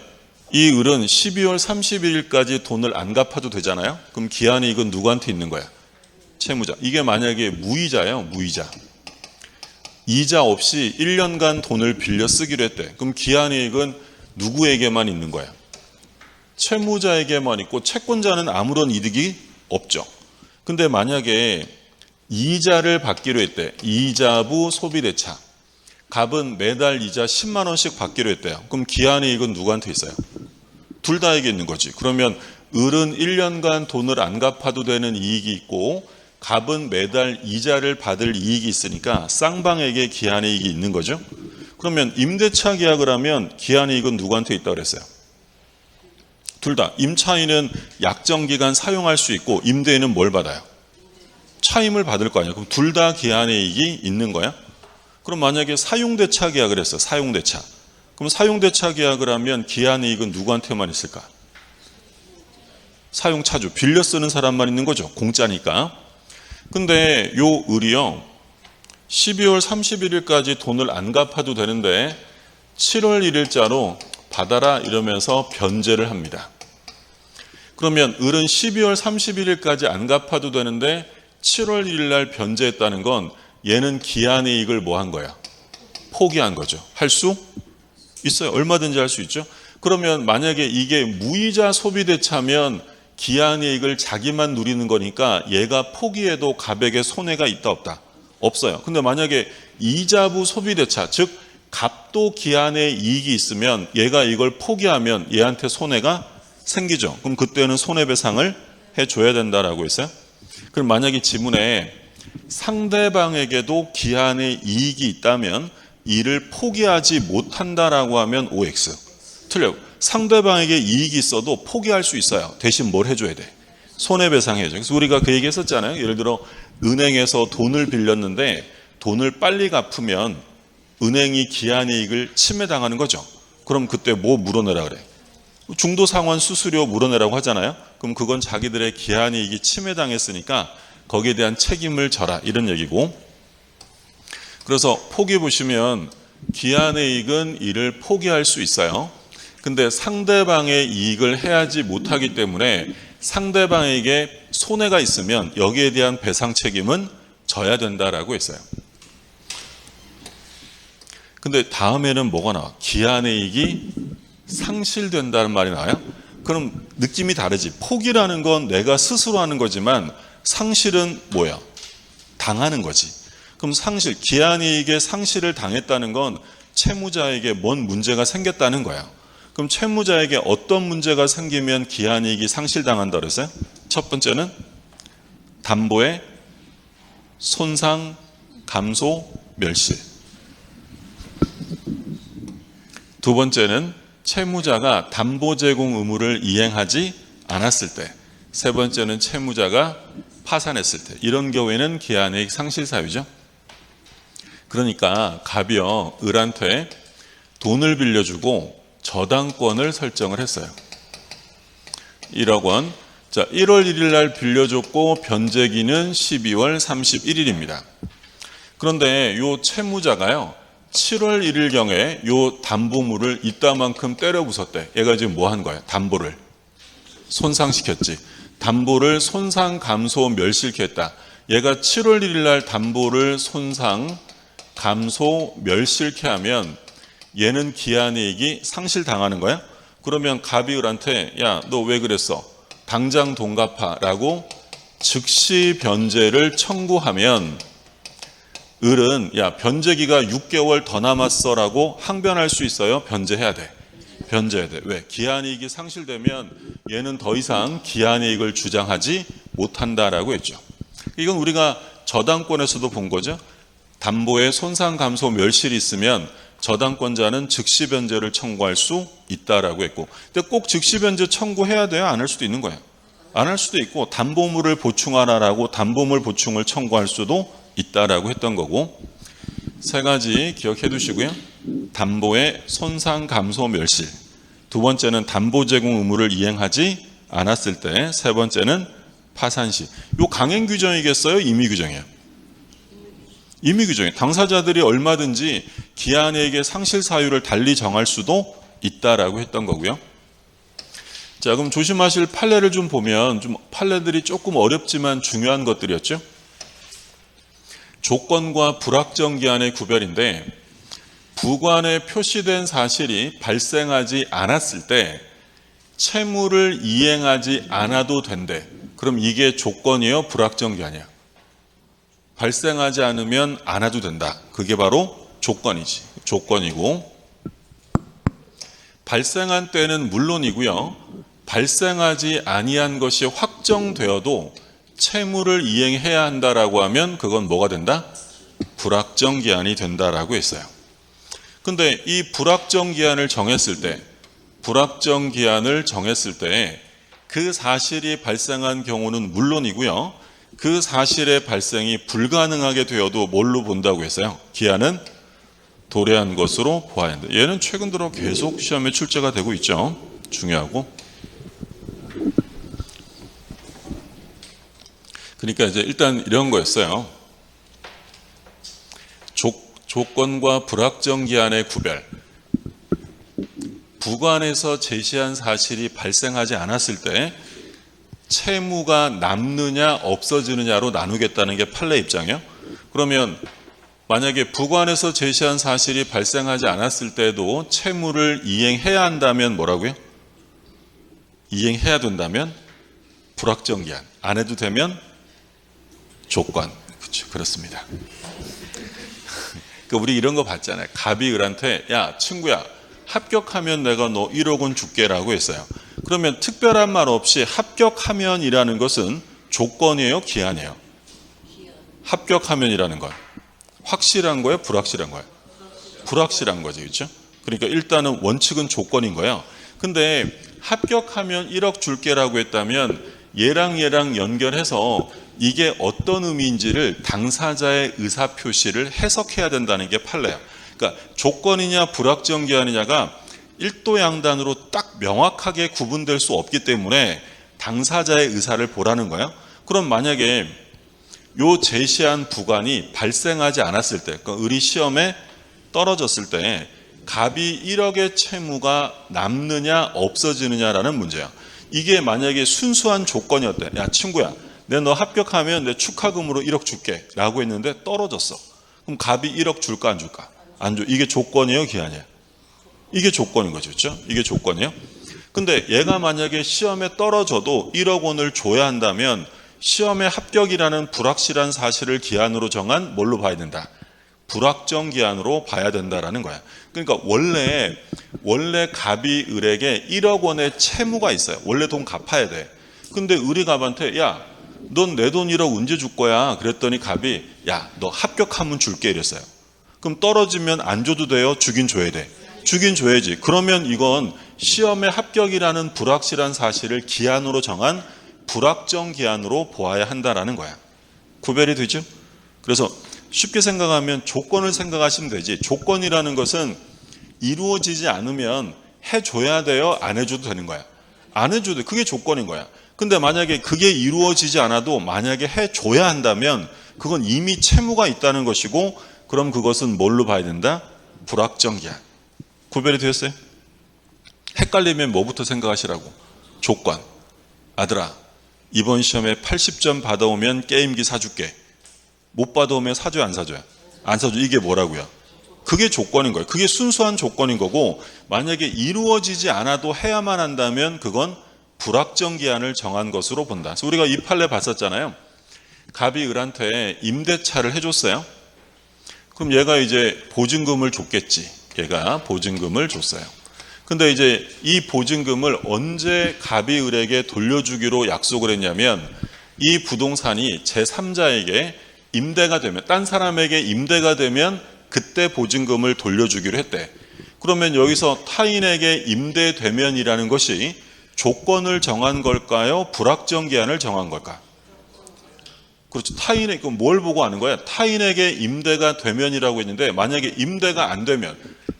이 을은 12월 31일까지 돈을 안 갚아도 되잖아요. 그럼 기한이익은 누구한테 있는 거야? 채무자. 이게 만약에 무이자예요. 무이자. 이자 없이 1년간 돈을 빌려 쓰기로 했대. 그럼 기한이익은 누구에게만 있는 거야? 채무자에게만 있고 채권자는 아무런 이득이 없죠. 근데 만약에 이자를 받기로 했대. 이자부 소비대차. 갑은 매달 이자 10만 원씩 받기로 했대요. 그럼 기한이익은 누구한테 있어요? 둘 다에게 있는 거지. 그러면 을은 1년간 돈을 안 갚아도 되는 이익이 있고 갑은 매달 이자를 받을 이익이 있으니까 쌍방에게 기한이익이 있는 거죠. 그러면 임대차 계약을 하면 기한이익은 누구한테 있다고 그랬어요? 둘 다. 임차인은 약정기간 사용할 수 있고 임대인은 뭘 받아요? 차임을 받을 거 아니에요. 그럼 둘 다 기한이익이 있는 거야? 그럼 만약에 사용대차 계약을 했어. 사용대차. 그럼 사용대차 계약을 하면 기한이익은 누구한테만 있을까? 사용차주. 빌려 쓰는 사람만 있는 거죠. 공짜니까. 근데 요 을이요. 12월 31일까지 돈을 안 갚아도 되는데 7월 1일자로 받아라 이러면서 변제를 합니다. 그러면 을은 12월 31일까지 안 갚아도 되는데 7월 1일 날 변제했다는 건 얘는 기한이익을 뭐 한 거야? 포기한 거죠. 할 수 있어요. 얼마든지 할 수 있죠. 그러면 만약에 이게 무이자 소비대차면 기한이익을 자기만 누리는 거니까 얘가 포기해도 갑에게 손해가 있다 없다? 없어요. 근데 만약에 이자부 소비대차, 즉 갑도 기한에 이익이 있으면 얘가 이걸 포기하면 얘한테 손해가 생기죠. 그럼 그때는 손해배상을 해줘야 된다라고 했어요. 그럼 만약에 지문에 상대방에게도 기한에 이익이 있다면 이를 포기하지 못한다라고 하면 OX. 틀려요. 상대방에게 이익이 있어도 포기할 수 있어요. 대신 뭘 해줘야 돼? 손해배상 해야죠. 그래서 우리가 그 얘기 했었잖아요. 예를 들어 은행에서 돈을 빌렸는데 돈을 빨리 갚으면 은행이 기한이익을 침해당하는 거죠. 그럼 그때 뭐 물어내라 그래? 중도상환 수수료 물어내라고 하잖아요. 그럼 그건 자기들의 기한이익이 침해당했으니까 거기에 대한 책임을 져라 이런 얘기고. 그래서 포기 보시면 기한이익은 이를 포기할 수 있어요. 근데 상대방의 이익을 해야지 못하기 때문에 상대방에게 손해가 있으면 여기에 대한 배상 책임은 져야 된다라고 했어요. 근데 다음에는 뭐가 나와? 기한이익이 상실된다는 말이 나와요. 그럼 느낌이 다르지. 포기라는 건 내가 스스로 하는 거지만 상실은 뭐야? 당하는 거지. 그럼 상실, 기한이익의 상실을 당했다는 건 채무자에게 뭔 문제가 생겼다는 거야. 그럼 채무자에게 어떤 문제가 생기면 기한이익이 상실당한다 그랬어요? 첫 번째는 담보의 손상, 감소, 멸실. 두 번째는 채무자가 담보 제공 의무를 이행하지 않았을 때. 세 번째는 채무자가 파산했을 때. 이런 경우에는 기한이익 상실 사유죠. 그러니까 갑이요, 을한테 돈을 빌려주고 저당권을 설정을 했어요. 1억 원. 자, 1월 1일 날 빌려줬고 변제기는 12월 31일입니다. 그런데 요 채무자가요, 7월 1일경에 요 담보물을 이따만큼 때려 부쉈대. 얘가 지금 뭐 한 거야? 담보를 손상시켰지. 담보를 손상, 감소, 멸실케 했다. 얘가 7월 1일 날 담보를 손상, 감소, 멸실케 하면 얘는 기한이익이 상실당하는 거야? 그러면 갑이 을한테 야, 너 왜 그랬어? 당장 돈 갚아라고 즉시 변제를 청구하면 을은 야, 변제기가 6개월 더 남았어라고 항변할 수 있어요? 변제해야 돼. 변제해야 돼. 왜? 기한이익이 상실되면 얘는 더 이상 기한이익을 주장하지 못한다라고 했죠. 이건 우리가 저당권에서도 본 거죠. 담보에 손상, 감소, 멸실이 있으면 저당권자는 즉시 변제를 청구할 수 있다라고 했고, 근데 꼭 즉시 변제 청구해야 돼요? 안 할 수도 있는 거예요. 안 할 수도 있고 담보물을 보충하라라고 담보물 보충을 청구할 수도 있다라고 했던 거고, 세 가지 기억해 두시고요. 담보의 손상 감소 멸실, 두 번째는 담보 제공 의무를 이행하지 않았을 때, 세 번째는 파산 시. 요 강행 규정이겠어요? 임의 규정이에요? 임의 규정이에요. 당사자들이 얼마든지 기한에게 상실 사유를 달리 정할 수도 있다라고 했던 거고요. 자, 그럼 조심하실 판례를 좀 보면 좀 판례들이 조금 어렵지만 중요한 것들이었죠. 조건과 불확정 기한의 구별인데, 부관에 표시된 사실이 발생하지 않았을 때 채무를 이행하지 않아도 된대. 그럼 이게 조건이에요? 불확정 기한이야? 발생하지 않으면 안 해도 된다. 그게 바로 조건이지. 조건이고, 발생한 때는 물론이고요. 발생하지 아니한 것이 확정되어도 채무를 이행해야 한다라고 하면 그건 뭐가 된다? 불확정 기한이 된다라고 했어요. 근데 이 불확정 기한을 정했을 때, 그 사실이 발생한 경우는 물론이고요. 그 사실의 발생이 불가능하게 되어도 뭘로 본다고 했어요? 기한은 도래한 것으로 보아야 한다. 얘는 최근 들어 계속 시험에 출제가 되고 있죠. 중요하고. 그러니까 이제 일단 이런 거였어요. 조건과 불확정 기한의 구별. 부관에서 제시한 사실이 발생하지 않았을 때 채무가 남느냐 없어지느냐로 나누겠다는 게 판례 입장이에요. 그러면 만약에 부관에서 제시한 사실이 발생하지 않았을 때도 채무를 이행해야 한다면 뭐라고요? 이행해야 된다면 불확정 기한, 안 해도 되면 조건. 그렇죠, 그렇습니다. 우리 이런 거 봤잖아요. 갑이 을한테 야 친구야, 합격하면 내가 너 1억 원 줄게라고 했어요. 그러면 특별한 말 없이 합격하면이라는 것은 조건이에요, 기한이에요? 합격하면이라는 건 확실한 거예요, 불확실한 거예요? 불확실한 거죠, 그렇죠? 그러니까 일단은 원칙은 조건인 거예요. 근데 합격하면 1억 줄게라고 했다면 얘랑 연결해서 이게 어떤 의미인지를 당사자의 의사표시를 해석해야 된다는 게 판례예요. 그러니까 조건이냐 불확정 기한이냐가 일도 양단으로 딱 명확하게 구분될 수 없기 때문에 당사자의 의사를 보라는 거예요. 그럼 만약에 요 제시한 부관이 발생하지 않았을 때, 그러니까 을이 시험에 떨어졌을 때 갑이 1억의 채무가 남느냐 없어지느냐라는 문제야. 이게 만약에 순수한 조건이었대. 야 친구야, 내 너 합격하면 내 축하금으로 1억 줄게 라고 했는데 떨어졌어. 그럼 갑이 1억 줄까 안 줄까? 안 줘. 이게 조건이에요, 기한이에요? 이게 조건인 거죠, 그렇죠? 이게 조건이에요. 근데 얘가 만약에 시험에 떨어져도 1억 원을 줘야 한다면 시험에 합격이라는 불확실한 사실을 기한으로 정한 뭘로 봐야 된다? 불확정 기한으로 봐야 된다라는 거야. 그러니까 원래 갑이 을에게 1억 원의 채무가 있어요. 원래 돈 갚아야 돼. 근데 을이 갑한테 야, 넌 내 돈 1억 언제 줄 거야? 그랬더니 갑이 야, 너 합격하면 줄게 이랬어요. 그럼 떨어지면 안 줘도 돼요? 주긴 줘야 돼? 주긴 줘야지. 그러면 이건 시험에 합격이라는 불확실한 사실을 기한으로 정한 불확정 기한으로 보아야 한다라는 거야. 구별이 되죠? 그래서 쉽게 생각하면 조건을 생각하시면 되지. 조건이라는 것은 이루어지지 않으면 해줘야 돼요? 안 해줘도 되는 거야? 안 해줘도 돼. 그게 조건인 거야. 근데 만약에 그게 이루어지지 않아도 만약에 해줘야 한다면 그건 이미 채무가 있다는 것이고, 그럼 그것은 뭘로 봐야 된다? 불확정 기한. 구별이 되었어요? 헷갈리면 뭐부터 생각하시라고? 조건. 아들아, 이번 시험에 80점 받아오면 게임기 사줄게. 못 받아오면 사줘요, 안 사줘요? 안 사줘. 이게 뭐라고요? 그게 조건인 거예요. 그게 순수한 조건인 거고, 만약에 이루어지지 않아도 해야만 한다면 그건 불확정 기한을 정한 것으로 본다. 그래서 우리가 이 판례 봤었잖아요. 갑이 을한테 임대차를 해줬어요. 그럼 얘가 이제 보증금을 줬겠지. 얘가 보증금을 줬어요. 근데 이제 이 보증금을 언제 갑이 을에게 돌려주기로 약속을 했냐면, 이 부동산이 제3자에게 임대가 되면, 딴 사람에게 임대가 되면 그때 보증금을 돌려주기로 했대. 그러면 여기서 타인에게 임대되면이라는 것이 조건을 정한 걸까요? 불확정 기한을 정한 걸까? 그렇죠. 타인에게 뭘 보고 하는 거야? 타인에게 임대가 되면이라고 했는데 만약에 임대가 안 되면,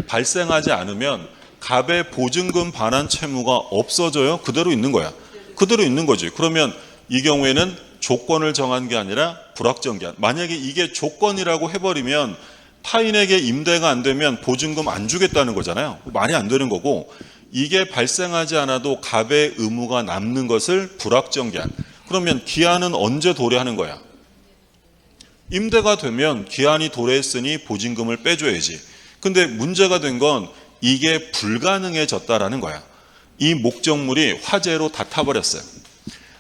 발생하지 않으면 갑의 보증금 반환 채무가 없어져요? 그대로 있는 거야. 그대로 있는 거지. 그러면 이 경우에는 조건을 정한 게 아니라 불확정 기한. 만약에 이게 조건이라고 해버리면 타인에게 임대가 안 되면 보증금 안 주겠다는 거잖아요. 말이 안 되는 거고, 이게 발생하지 않아도 갑의 의무가 남는 것을 불확정 기한. 그러면 기한은 언제 도래하는 거야? 임대가 되면 기한이 도래했으니 보증금을 빼줘야지. 근데 문제가 된 건 이게 불가능해졌다라는 거야. 이 목적물이 화재로 다 타버렸어요.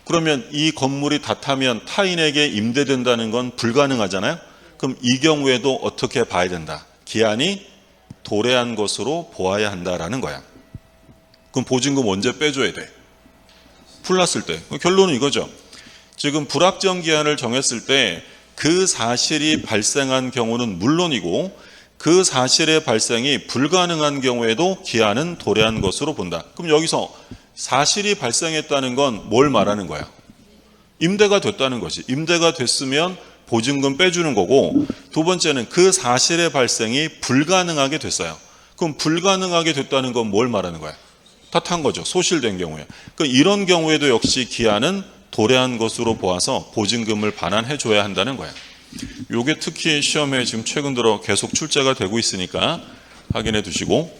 그러면 이 건물이 다 타면 타인에게 임대된다는 건 불가능하잖아요. 그럼 이 경우에도 어떻게 봐야 된다? 기한이 도래한 것으로 보아야 한다라는 거야. 그럼 보증금 언제 빼줘야 돼? 풀났을 때. 결론은 이거죠. 지금 불확정 기한을 정했을 때 그 사실이 발생한 경우는 물론이고 그 사실의 발생이 불가능한 경우에도 기한은 도래한 것으로 본다. 그럼 여기서 사실이 발생했다는 건 뭘 말하는 거야? 임대가 됐다는 거지. 임대가 됐으면 보증금 빼주는 거고, 두 번째는 그 사실의 발생이 불가능하게 됐어요. 그럼 불가능하게 됐다는 건 뭘 말하는 거야? 다 탄 거죠. 소실된 경우에. 그러니까 이런 경우에도 역시 기한은 도래한 것으로 보아서 보증금을 반환해 줘야 한다는 거야. 요게 특히 시험에 지금 최근 들어 계속 출제가 되고 있으니까 확인해 두시고,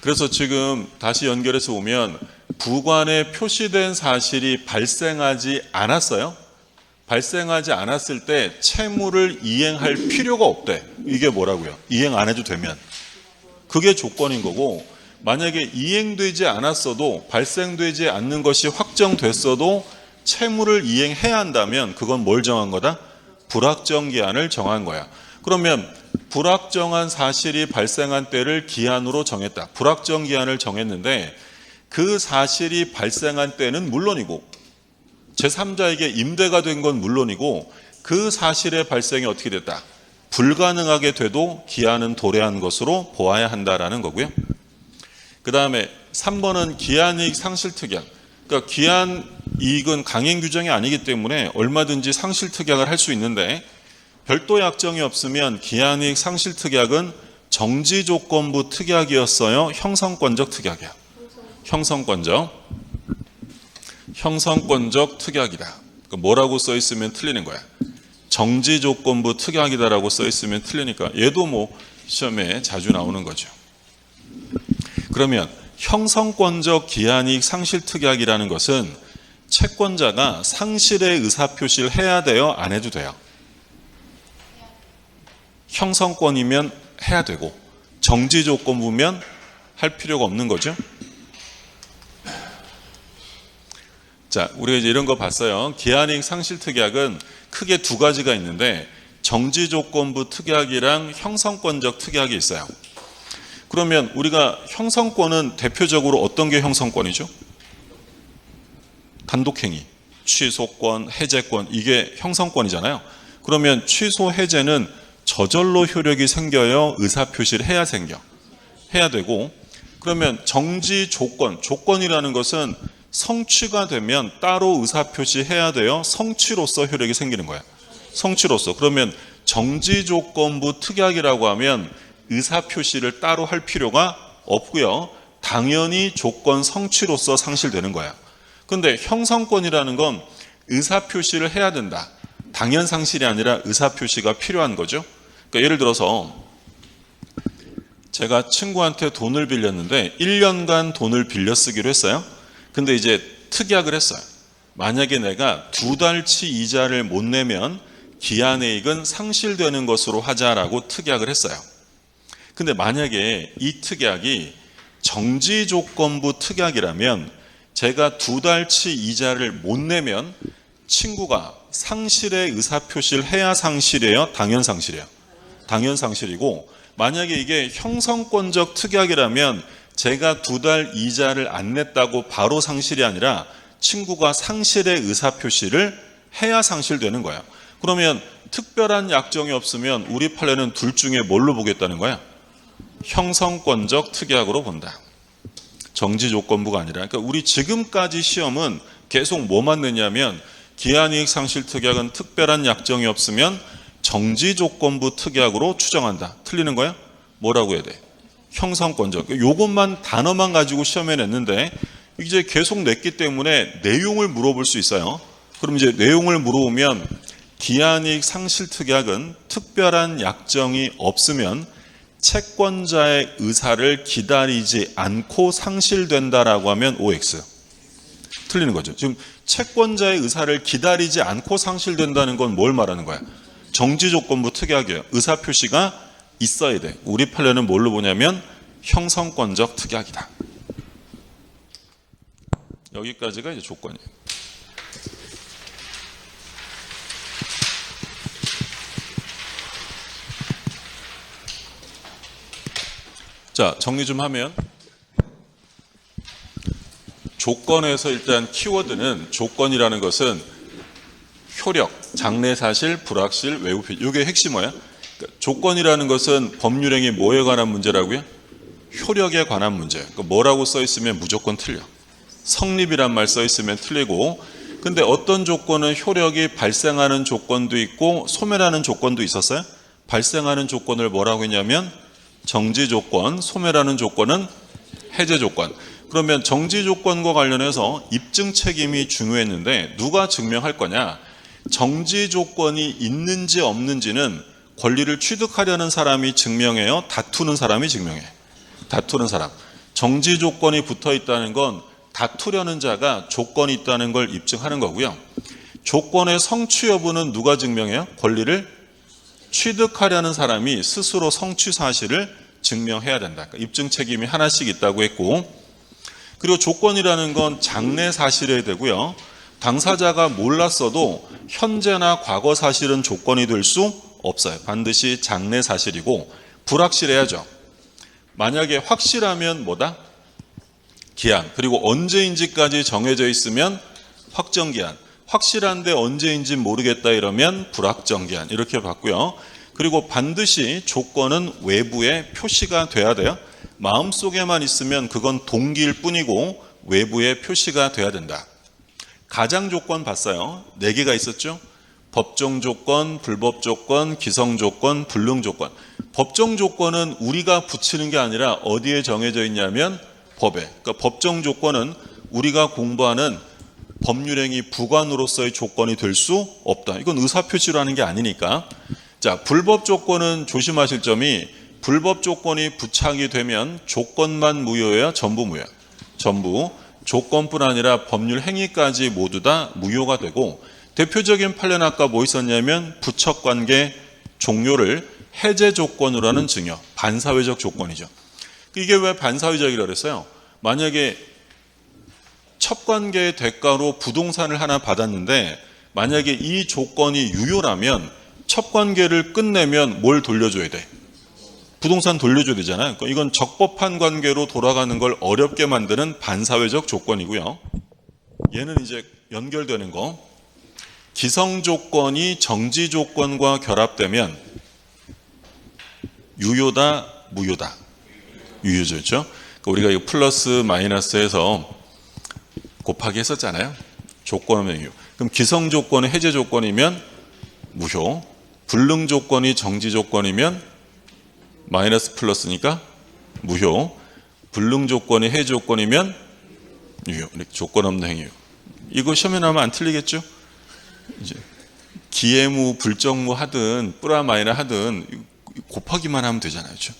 그래서 지금 다시 연결해서 보면 부관에 표시된 사실이 발생하지 않았어요. 발생하지 않았을 때 채무를 이행할 필요가 없대. 이게 뭐라고요? 이행 안 해도 되면. 그게 조건인 거고, 만약에 이행되지 않았어도, 발생되지 않는 것이 확정됐어도 채무를 이행해야 한다면 그건 뭘 정한 거다? 불확정 기한을 정한 거야. 그러면 불확정한 사실이 발생한 때를 기한으로 정했다. 불확정 기한을 정했는데 그 사실이 발생한 때는 물론이고 제3자에게 임대가 된 건 물론이고 그 사실의 발생이 어떻게 됐다? 불가능하게 돼도 기한은 도래한 것으로 보아야 한다라는 거고요. 그 다음에 3번은 기한이익 상실특약. 그러니까 기한이익은 강행 규정이 아니기 때문에 얼마든지 상실특약을 할 수 있는데 별도 약정이 없으면 기한이익 상실특약은 정지조건부 특약이었어요? 형성권적 특약이야? 형성권적 특약이다. 그러니까 뭐라고 써 있으면 틀리는 거야? 정지조건부 특약이다라고 써 있으면 틀리니까 얘도 뭐 시험에 자주 나오는 거죠. 그러면 형성권적 기한이익 상실특약이라는 것은 채권자가 상실의 의사표시를 해야 돼요? 안 해도 돼요? 형성권이면 해야 되고 정지조건부면 할 필요가 없는 거죠. 자, 우리가 이제 이런 거 봤어요. 기한이익 상실특약은 크게 두 가지가 있는데 정지조건부 특약이랑 형성권적 특약이 있어요. 그러면 우리가 형성권은 대표적으로 어떤 게 형성권이죠? 단독행위, 취소권, 해제권, 이게 형성권이잖아요. 그러면 취소, 해제는 저절로 효력이 생겨요? 의사표시를 해야 해야 되고, 그러면 정지 조건, 조건이라는 것은 성취가 되면 따로 의사표시 해야 돼요? 성취로서 효력이 생기는 거야. 성취로서. 그러면 정지조건부 특약이라고 하면 의사표시를 따로 할 필요가 없고요. 당연히 조건 성취로서 상실되는 거야. 그런데 형성권이라는 건 의사표시를 해야 된다. 당연 상실이 아니라 의사표시가 필요한 거죠. 그러니까 예를 들어서 제가 친구한테 돈을 빌렸는데 1년간 돈을 빌려 쓰기로 했어요. 근데 이제 특약을 했어요. 만약에 내가 2달치 이자를 못 내면 기한이익은 상실되는 것으로 하자라고 특약을 했어요. 근데 만약에 이 특약이 정지조건부 특약이라면 제가 2달치 이자를 못 내면 친구가 상실의 의사표시를 해야 상실이에요? 당연 상실이에요? 당연 상실이고, 만약에 이게 형성권적 특약이라면 제가 2달 이자를 안 냈다고 바로 상실이 아니라 친구가 상실의 의사표시를 해야 상실되는 거야. 그러면 특별한 약정이 없으면 우리 판례는 둘 중에 뭘로 보겠다는 거야? 형성권적 특약으로 본다. 정지 조건부가 아니라. 그러니까 우리 지금까지 시험은 계속 뭐만 내냐면 기한이익 상실 특약은 특별한 약정이 없으면 정지 조건부 특약으로 추정한다. 틀리는 거야? 뭐라고 해야 돼? 형성권적. 요것만 단어만 가지고 시험에 냈는데 이제 계속 냈기 때문에 내용을 물어볼 수 있어요. 그럼 이제 내용을 물어보면 기한이익 상실 특약은 특별한 약정이 없으면 채권자의 의사를 기다리지 않고 상실된다라고 하면 OX. 틀리는 거죠. 지금 채권자의 의사를 기다리지 않고 상실된다는 건 뭘 말하는 거야? 정지 조건부 특약이에요. 의사 표시가 있어야 돼. 우리 판례는 뭘로 보냐면 형성권적 특약이다. 여기까지가 이제 조건이에요. 자, 정리 좀 하면 조건에서 일단 키워드는 조건이라는 것은 효력, 장래사실, 불확실, 외부표. 이게 핵심 뭐야? 그러니까 조건이라는 것은 법률행위 뭐에 관한 문제라고요? 효력에 관한 문제. 그러니까 뭐라고 써 있으면 무조건 틀려. 성립이란 말 써 있으면 틀리고, 근데 어떤 조건은 효력이 발생하는 조건도 있고 소멸하는 조건도 있었어요. 발생하는 조건을 뭐라고 했냐면 정지 조건, 소멸하는 조건은 해제 조건. 그러면 정지 조건과 관련해서 입증 책임이 중요했는데 누가 증명할 거냐? 정지 조건이 있는지 없는지는 권리를 취득하려는 사람이 증명해요? 다투는 사람이 증명해? 다투는 사람. 정지 조건이 붙어 있다는 건 다투려는 자가 조건이 있다는 걸 입증하는 거고요. 조건의 성취 여부는 누가 증명해요? 권리를 취득하려는 사람이 스스로 성취 사실을 증명해야 된다. 그러니까 입증 책임이 하나씩 있다고 했고, 그리고 조건이라는 건 장래 사실이 되고요. 당사자가 몰랐어도 현재나 과거 사실은 조건이 될 수 없어요. 반드시 장래 사실이고 불확실해야죠. 만약에 확실하면 뭐다? 기한. 그리고 언제인지까지 정해져 있으면 확정기한. 확실한데 언제인지 모르겠다 이러면 불확정기한. 이렇게 봤고요. 그리고 반드시 조건은 외부에 표시가 돼야 돼요. 마음속에만 있으면 그건 동기일 뿐이고 외부에 표시가 돼야 된다. 가장 조건 봤어요. 4개가 있었죠. 법정 조건, 불법 조건, 기성 조건, 불능 조건. 법정 조건은 우리가 붙이는 게 아니라 어디에 정해져 있냐면 법에. 그러니까 법정 조건은 우리가 공부하는 법률행위 부관으로서의 조건이 될 수 없다. 이건 의사표시로 하는 게 아니니까. 자, 불법 조건은 조심하실 점이 불법 조건이 부착이 되면 조건만 무효예요? 전부 무효? 전부. 조건뿐 아니라 법률 행위까지 모두 다 무효가 되고, 대표적인 판례는 아까 뭐 있었냐면 부척관계 종료를 해제 조건으로 하는 증여. 반사회적 조건이죠. 이게 왜 반사회적이라고 그랬어요? 만약에 첩관계의 대가로 부동산을 하나 받았는데 만약에 이 조건이 유효라면 첩관계를 끝내면 뭘 돌려줘야 돼? 부동산 돌려줘야 되잖아요. 그러니까 이건 적법한 관계로 돌아가는 걸 어렵게 만드는 반사회적 조건이고요. 얘는 이제 연결되는 거. 기성 조건이 정지 조건과 결합되면 유효다, 무효다? 유효죠. 그렇죠? 그러니까 우리가 이거 플러스 마이너스해서 곱하기 했었잖아요. 조건은 유효. 그럼 기성 조건이 해제 조건이면 무효. 불능 조건이 정지 조건이면 마이너스 플러스니까 무효. 불능 조건이 해제 조건이면 유효. 이렇게 조건 없는 행위. 이거 시험에 나오면 안 틀리겠죠? 이제 기해무, 불정무 하든 뿌라 마이너 하든 곱하기만 하면 되잖아요. 그렇죠?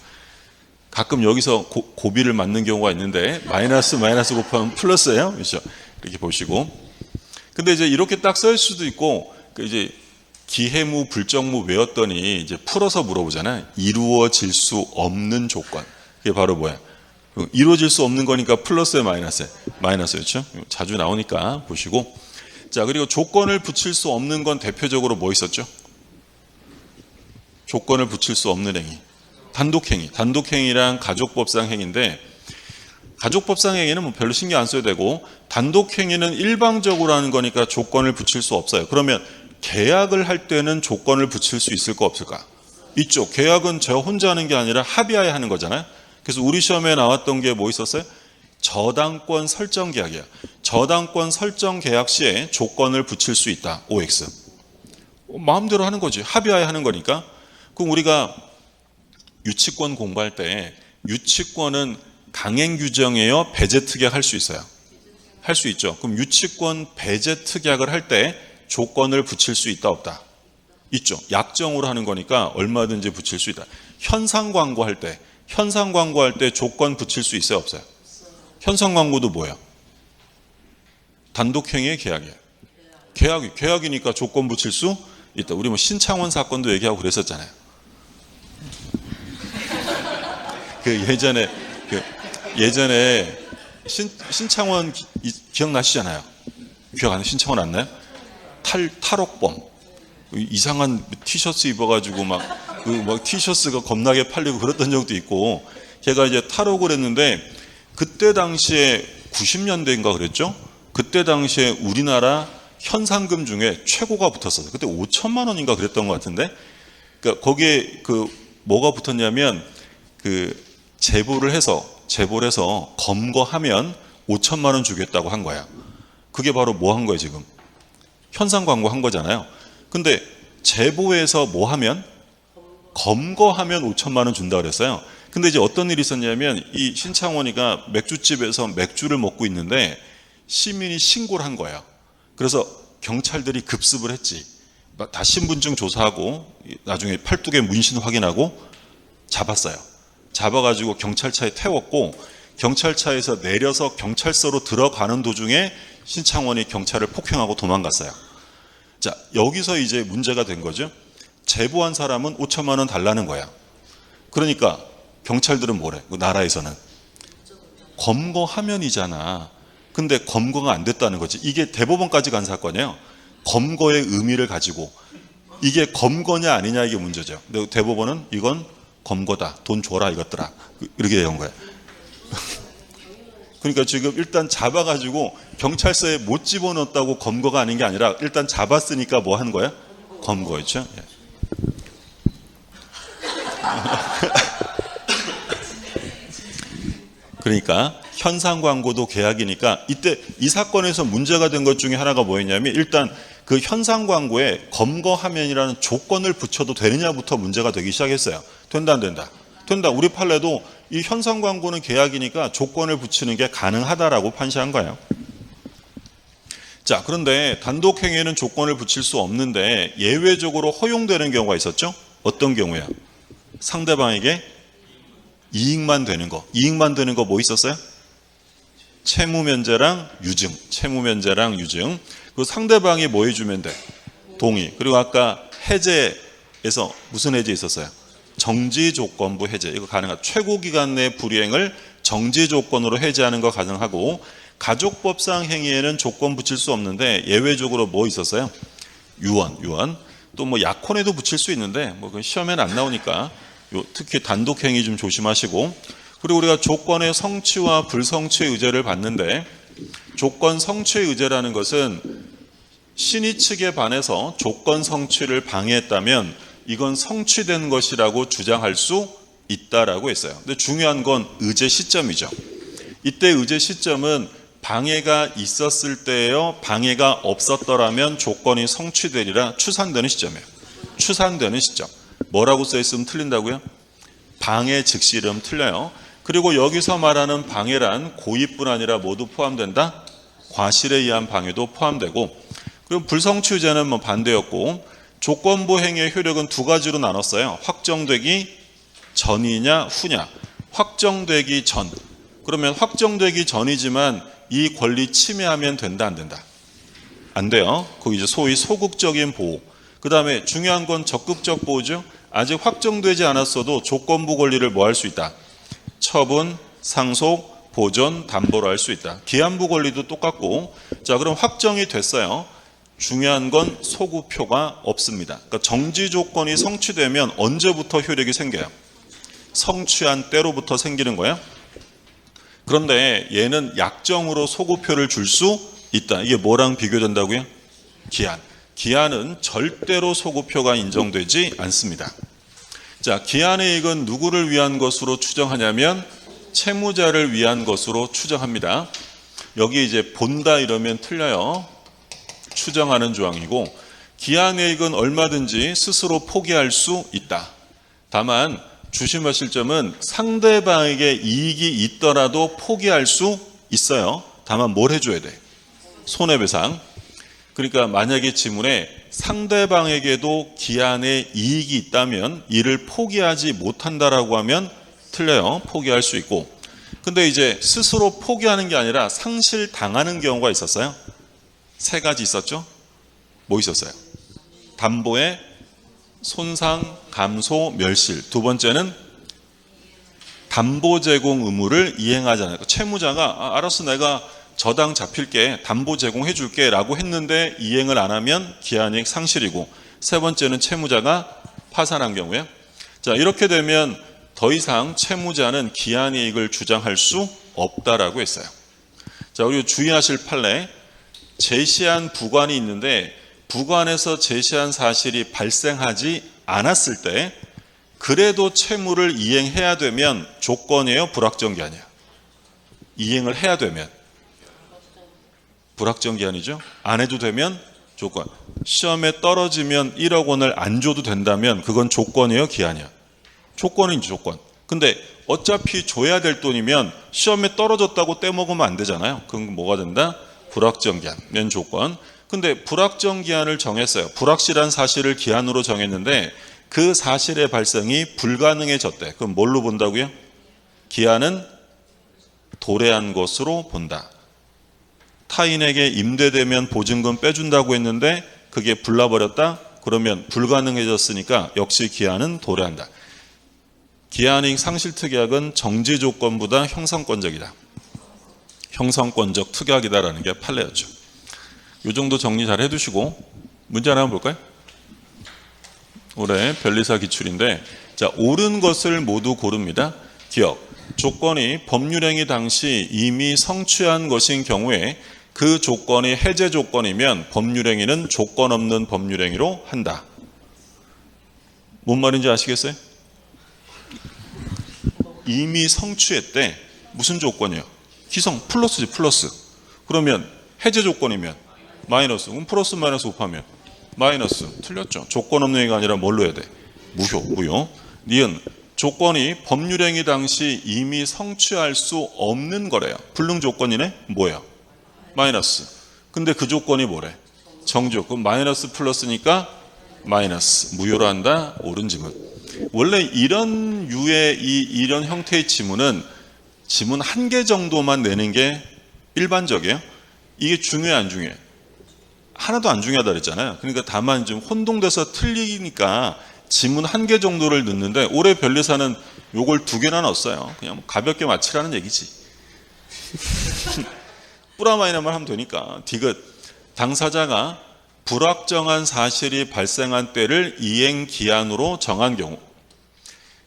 가끔 여기서 고비를 맞는 경우가 있는데 마이너스 곱하면 플러스예요. 그렇죠? 이렇게 보시고. 근데 이제 이렇게 딱 써일 수도 있고, 이제 기해무, 불정무 외웠더니 이제 풀어서 물어보잖아요. 이루어질 수 없는 조건. 그게 바로 뭐야? 이루어질 수 없는 거니까 플러스에 마이너스에. 마이너스, 그렇죠? 자주 나오니까 보시고. 자, 그리고 조건을 붙일 수 없는 건 대표적으로 뭐 있었죠? 조건을 붙일 수 없는 행위. 단독행위. 단독행위랑 가족법상 행위인데, 가족법상 행위는 뭐 별로 신경 안 써도 되고, 단독행위는 일방적으로 하는 거니까 조건을 붙일 수 없어요. 그러면 계약을 할 때는 조건을 붙일 수 있을까 없을까? 있죠. 계약은 저 혼자 하는 게 아니라 합의하에 하는 거잖아요. 그래서 우리 시험에 나왔던 게 뭐 있었어요? 저당권 설정 계약이야. 저당권 설정 계약 시에 조건을 붙일 수 있다. OX. 마음대로 하는 거지. 합의하에 하는 거니까. 그럼 우리가 유치권 공부할 때 유치권은 강행 규정이에요? 배제 특약 할 수 있어요? 할 수 있죠. 그럼 유치권 배제 특약을 할 때 조건을 붙일 수 있다 없다? 있죠. 약정으로 하는 거니까 얼마든지 붙일 수 있다. 현상 광고할 때 조건 붙일 수 있어요 없어요? 현상 광고도 뭐야? 단독행위의 계약이에요. 계약이니까 조건 붙일 수 있다. 우리 뭐 신창원 사건도 얘기하고 그랬었잖아요. 예전에 신창원 기억나시잖아요. 기억 안 나요? 신창원 안 나요? 탈옥범. 이상한 티셔츠 입어가지고 막 티셔츠가 겁나게 팔리고 그랬던 적도 있고, 걔가 이제 탈옥을 했는데, 그때 당시에 90년대인가 그랬죠? 그때 당시에 우리나라 현상금 중에 최고가 붙었어요. 그때 5천만 원인가 그랬던 것 같은데, 그러니까 거기에 뭐가 붙었냐면, 제보를 해서 검거하면 5천만 원 주겠다고 한 거야. 그게 바로 뭐 한 거예요, 지금? 현상 광고 한 거잖아요. 근데 제보해서 뭐 하면? 검거하면 5천만 원 준다 그랬어요. 근데 이제 어떤 일이 있었냐면, 이 신창원이가 맥주집에서 맥주를 먹고 있는데 시민이 신고를 한 거예요. 그래서 경찰들이 급습을 했지. 다 신분증 조사하고 나중에 팔뚝에 문신 확인하고 잡았어요. 잡아가지고 경찰차에 태웠고, 경찰차에서 내려서 경찰서로 들어가는 도중에 신창원이 경찰을 폭행하고 도망갔어요. 자, 여기서 이제 문제가 된 거죠. 제보한 사람은 5천만 원 달라는 거야. 그러니까 경찰들은 뭐래? 그 나라에서는 검거하면이잖아. 근데 검거가 안 됐다는 거지. 이게 대법원까지 간 사건이에요. 검거의 의미를 가지고 이게 검거냐 아니냐 이게 문제죠. 근데 대법원은 이건 검거다. 돈 줘라 이것들아. 이렇게 된 거예요. 그러니까 지금 일단 잡아가지고 경찰서에 못 집어넣었다고 검거가 아닌 게 아니라 일단 잡았으니까 뭐 하는 거야? 검거였죠. 예. 그러니까 현상 광고도 계약이니까, 이때 이 사건에서 문제가 된 것 중에 하나가 뭐였냐면, 일단 그 현상 광고에 검거하면이라는 조건을 붙여도 되느냐부터 문제가 되기 시작했어요. 된다 안 된다? 된다. 우리 판례도 이 현상 광고는 계약이니까 조건을 붙이는 게 가능하다라고 판시한 거예요. 자, 그런데 단독 행위에는 조건을 붙일 수 없는데 예외적으로 허용되는 경우가 있었죠. 어떤 경우야? 상대방에게 이익만 되는 거. 이익만 되는 거 뭐 있었어요? 채무면제랑 유증. 채무면제랑 유증. 그리고 상대방이 뭐 해주면 돼? 동의. 그리고 아까 해제에서 무슨 해제 있었어요? 정지조건부 해제. 이거 가능하다. 최고기간 내 불이행을 정지조건으로 해제하는 거 가능하고, 가족법상 행위에는 조건 붙일 수 없는데 예외적으로 뭐 있었어요? 유언. 또 뭐 약혼에도 붙일 수 있는데 뭐 그 시험에는 안 나오니까 특히 단독 행위 좀 조심하시고, 그리고 우리가 조건의 성취와 불성취의 의제를 봤는데, 조건 성취의 의제라는 것은 신의 측에 반해서 조건 성취를 방해했다면 이건 성취된 것이라고 주장할 수 있다라고 했어요. 근데 중요한 건 의제 시점이죠. 이때 의제 시점은 방해가 있었을 때예요, 방해가 없었더라면 조건이 성취되리라 추산되는 시점이에요. 추산되는 시점. 뭐라고 써있으면 틀린다고요? 방해 즉시 이러면 틀려요. 그리고 여기서 말하는 방해란 고의뿐 아니라 모두 포함된다? 과실에 의한 방해도 포함되고, 그리고 불성취의제는 뭐 반대였고, 조건부 행위의 효력은 두 가지로 나눴어요. 확정되기 전이냐 후냐. 확정되기 전. 그러면 확정되기 전이지만 이 권리 침해하면 된다 안 된다? 안 돼요. 그 이제 소위 소극적인 보호. 그 다음에 중요한 건 적극적 보호죠. 아직 확정되지 않았어도 조건부 권리를 뭐 할 수 있다? 처분, 상속, 보존, 담보로 할 수 있다. 기한부 권리도 똑같고. 자, 그럼 확정이 됐어요. 중요한 건 소구표가 없습니다. 그러니까 정지 조건이 성취되면 언제부터 효력이 생겨요? 성취한 때로부터 생기는 거예요. 그런데 얘는 약정으로 소구표를 줄 수 있다. 이게 뭐랑 비교된다고요? 기한. 기한은 절대로 소급효가 인정되지 않습니다. 자, 기한의 이익은 누구를 위한 것으로 추정하냐면 채무자를 위한 것으로 추정합니다. 여기 이제 본다 이러면 틀려요. 추정하는 조항이고, 기한의 이익은 얼마든지 스스로 포기할 수 있다. 다만 조심하실 점은 상대방에게 이익이 있더라도 포기할 수 있어요. 다만 뭘 해줘야 돼? 손해배상. 그러니까 만약에 지문에 상대방에게도 기한에 이익이 있다면 이를 포기하지 못한다라고 하면 틀려요. 포기할 수 있고. 근데 이제 스스로 포기하는 게 아니라 상실당하는 경우가 있었어요. 세 가지 있었죠. 뭐 있었어요? 담보의 손상, 감소, 멸실. 두 번째는 담보 제공 의무를 이행하지 않아요. 채무자가 알았어, 내가 저당 잡힐게, 담보 제공해 줄게 라고 했는데 이행을 안 하면 기한이익 상실이고, 세 번째는 채무자가 파산한 경우에, 자, 이렇게 되면 더 이상 채무자는 기한이익을 주장할 수 없다라고 했어요. 자, 그리고 주의하실 판례, 제시한 부관이 있는데 부관에서 제시한 사실이 발생하지 않았을 때 그래도 채무를 이행해야 되면 조건이에요, 불확정기한이에요? 이행을 해야 되면 불확정기한이죠. 안 해도 되면 조건. 시험에 떨어지면 1억 원을 안 줘도 된다면 그건 조건이에요, 기한이야? 조건인지 조건. 근데 어차피 줘야 될 돈이면 시험에 떨어졌다고 떼먹으면 안 되잖아요. 그럼 뭐가 된다? 불확정기한, 면 조건. 근데 불확정기한을 정했어요. 불확실한 사실을 기한으로 정했는데 그 사실의 발생이 불가능해졌대. 그럼 뭘로 본다고요? 기한은 도래한 것으로 본다. 타인에게 임대되면 보증금 빼준다고 했는데 그게 불나버렸다? 그러면 불가능해졌으니까 역시 기한은 도래한다. 기한이익 상실특약은 정지조건보다 형성권적이다. 형성권적 특약이다라는 게 판례였죠. 이 정도 정리 잘 해두시고 문제 하나 볼까요? 올해 변리사 기출인데, 자, 옳은 것을 모두 고릅니다. 기억. 조건이 법률행위 당시 이미 성취한 것인 경우에 그 조건이 해제 조건이면 법률행위는 조건 없는 법률행위로 한다. 뭔 말인지 아시겠어요? 이미 성취했대. 무슨 조건이요? 기성 플러스지, 플러스. 그러면 해제 조건이면 마이너스. 그럼 플러스 마이너스 곱하면 마이너스. 틀렸죠. 조건 없는 행위가 아니라 뭘로 해야 돼? 무효. 니은. 조건이 법률행위 당시 이미 성취할 수 없는 거래요. 불능 조건이네? 뭐예요? 마이너스. 근데 그 조건이 뭐래? 정지조건. 마이너스 플러스니까 마이너스. 무효로 한다. 옳은 지문. 원래 이런 유의 이런 형태의 지문은 지문 한 개 정도만 내는 게 일반적이에요. 이게 중요해, 안 중요해? 하나도 안 중요하다 그랬잖아요. 그러니까 다만 좀 혼동돼서 틀리니까 지문 한 개 정도를 넣는데, 올해 변리사는 요걸 2개나 넣었어요. 그냥 뭐 가볍게 맞히라는 얘기지. 뿌라마이나만 하면 되니까. 디귿. 당사자가 불확정한 사실이 발생한 때를 이행기한으로 정한 경우,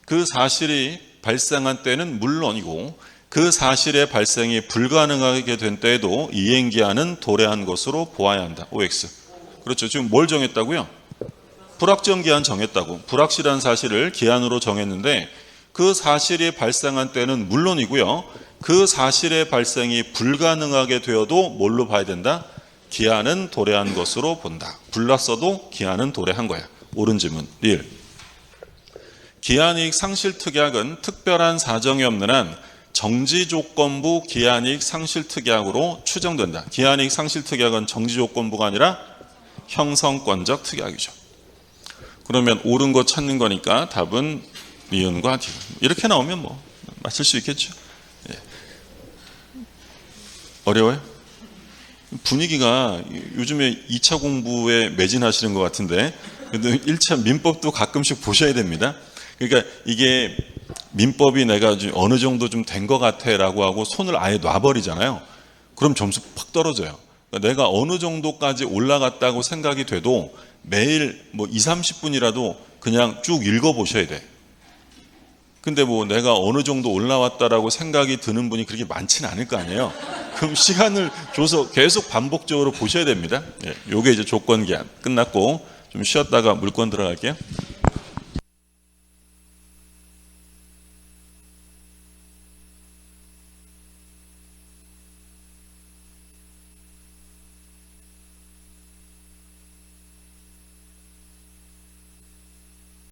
그 사실이 발생한 때는 물론이고 그 사실의 발생이 불가능하게 된 때에도 이행기한은 도래한 것으로 보아야 한다. OX. 그렇죠. 지금 뭘 정했다고요? 불확정기한 정했다고. 불확실한 사실을 기한으로 정했는데 그 사실이 발생한 때는 물론이고요, 그 사실의 발생이 불가능하게 되어도 뭘로 봐야 된다? 기한은 도래한 것으로 본다. 불났어도 기한은 도래한 거야. 옳은 지문 1. 기한이익 상실특약은 특별한 사정이 없는 한 정지조건부 기한이익 상실특약으로 추정된다. 기한이익 상실특약은 정지조건부가 아니라 형성권적 특약이죠. 그러면 옳은 거 찾는 거니까 답은 니은과 디귿. 이렇게 나오면 뭐 맞출 수 있겠죠. 예. 어려워요? 분위기가 요즘에 2차 공부에 매진하시는 것 같은데, 그래도 1차 민법도 가끔씩 보셔야 됩니다. 그러니까 이게 민법이 내가 어느 정도 좀 된 것 같아 라고 하고 손을 아예 놔버리잖아요. 그럼 점수 팍 떨어져요. 그러니까 내가 어느 정도까지 올라갔다고 생각이 돼도 매일 뭐 20, 30분이라도 그냥 쭉 읽어보셔야 돼. 근데 뭐 내가 어느 정도 올라왔다라고 생각이 드는 분이 그렇게 많지는 않을 거 아니에요. 그럼 시간을 줘서 계속 반복적으로 보셔야 됩니다. 예, 요게 이제 조건 기한 끝났고 좀 쉬었다가 물건 들어갈게요.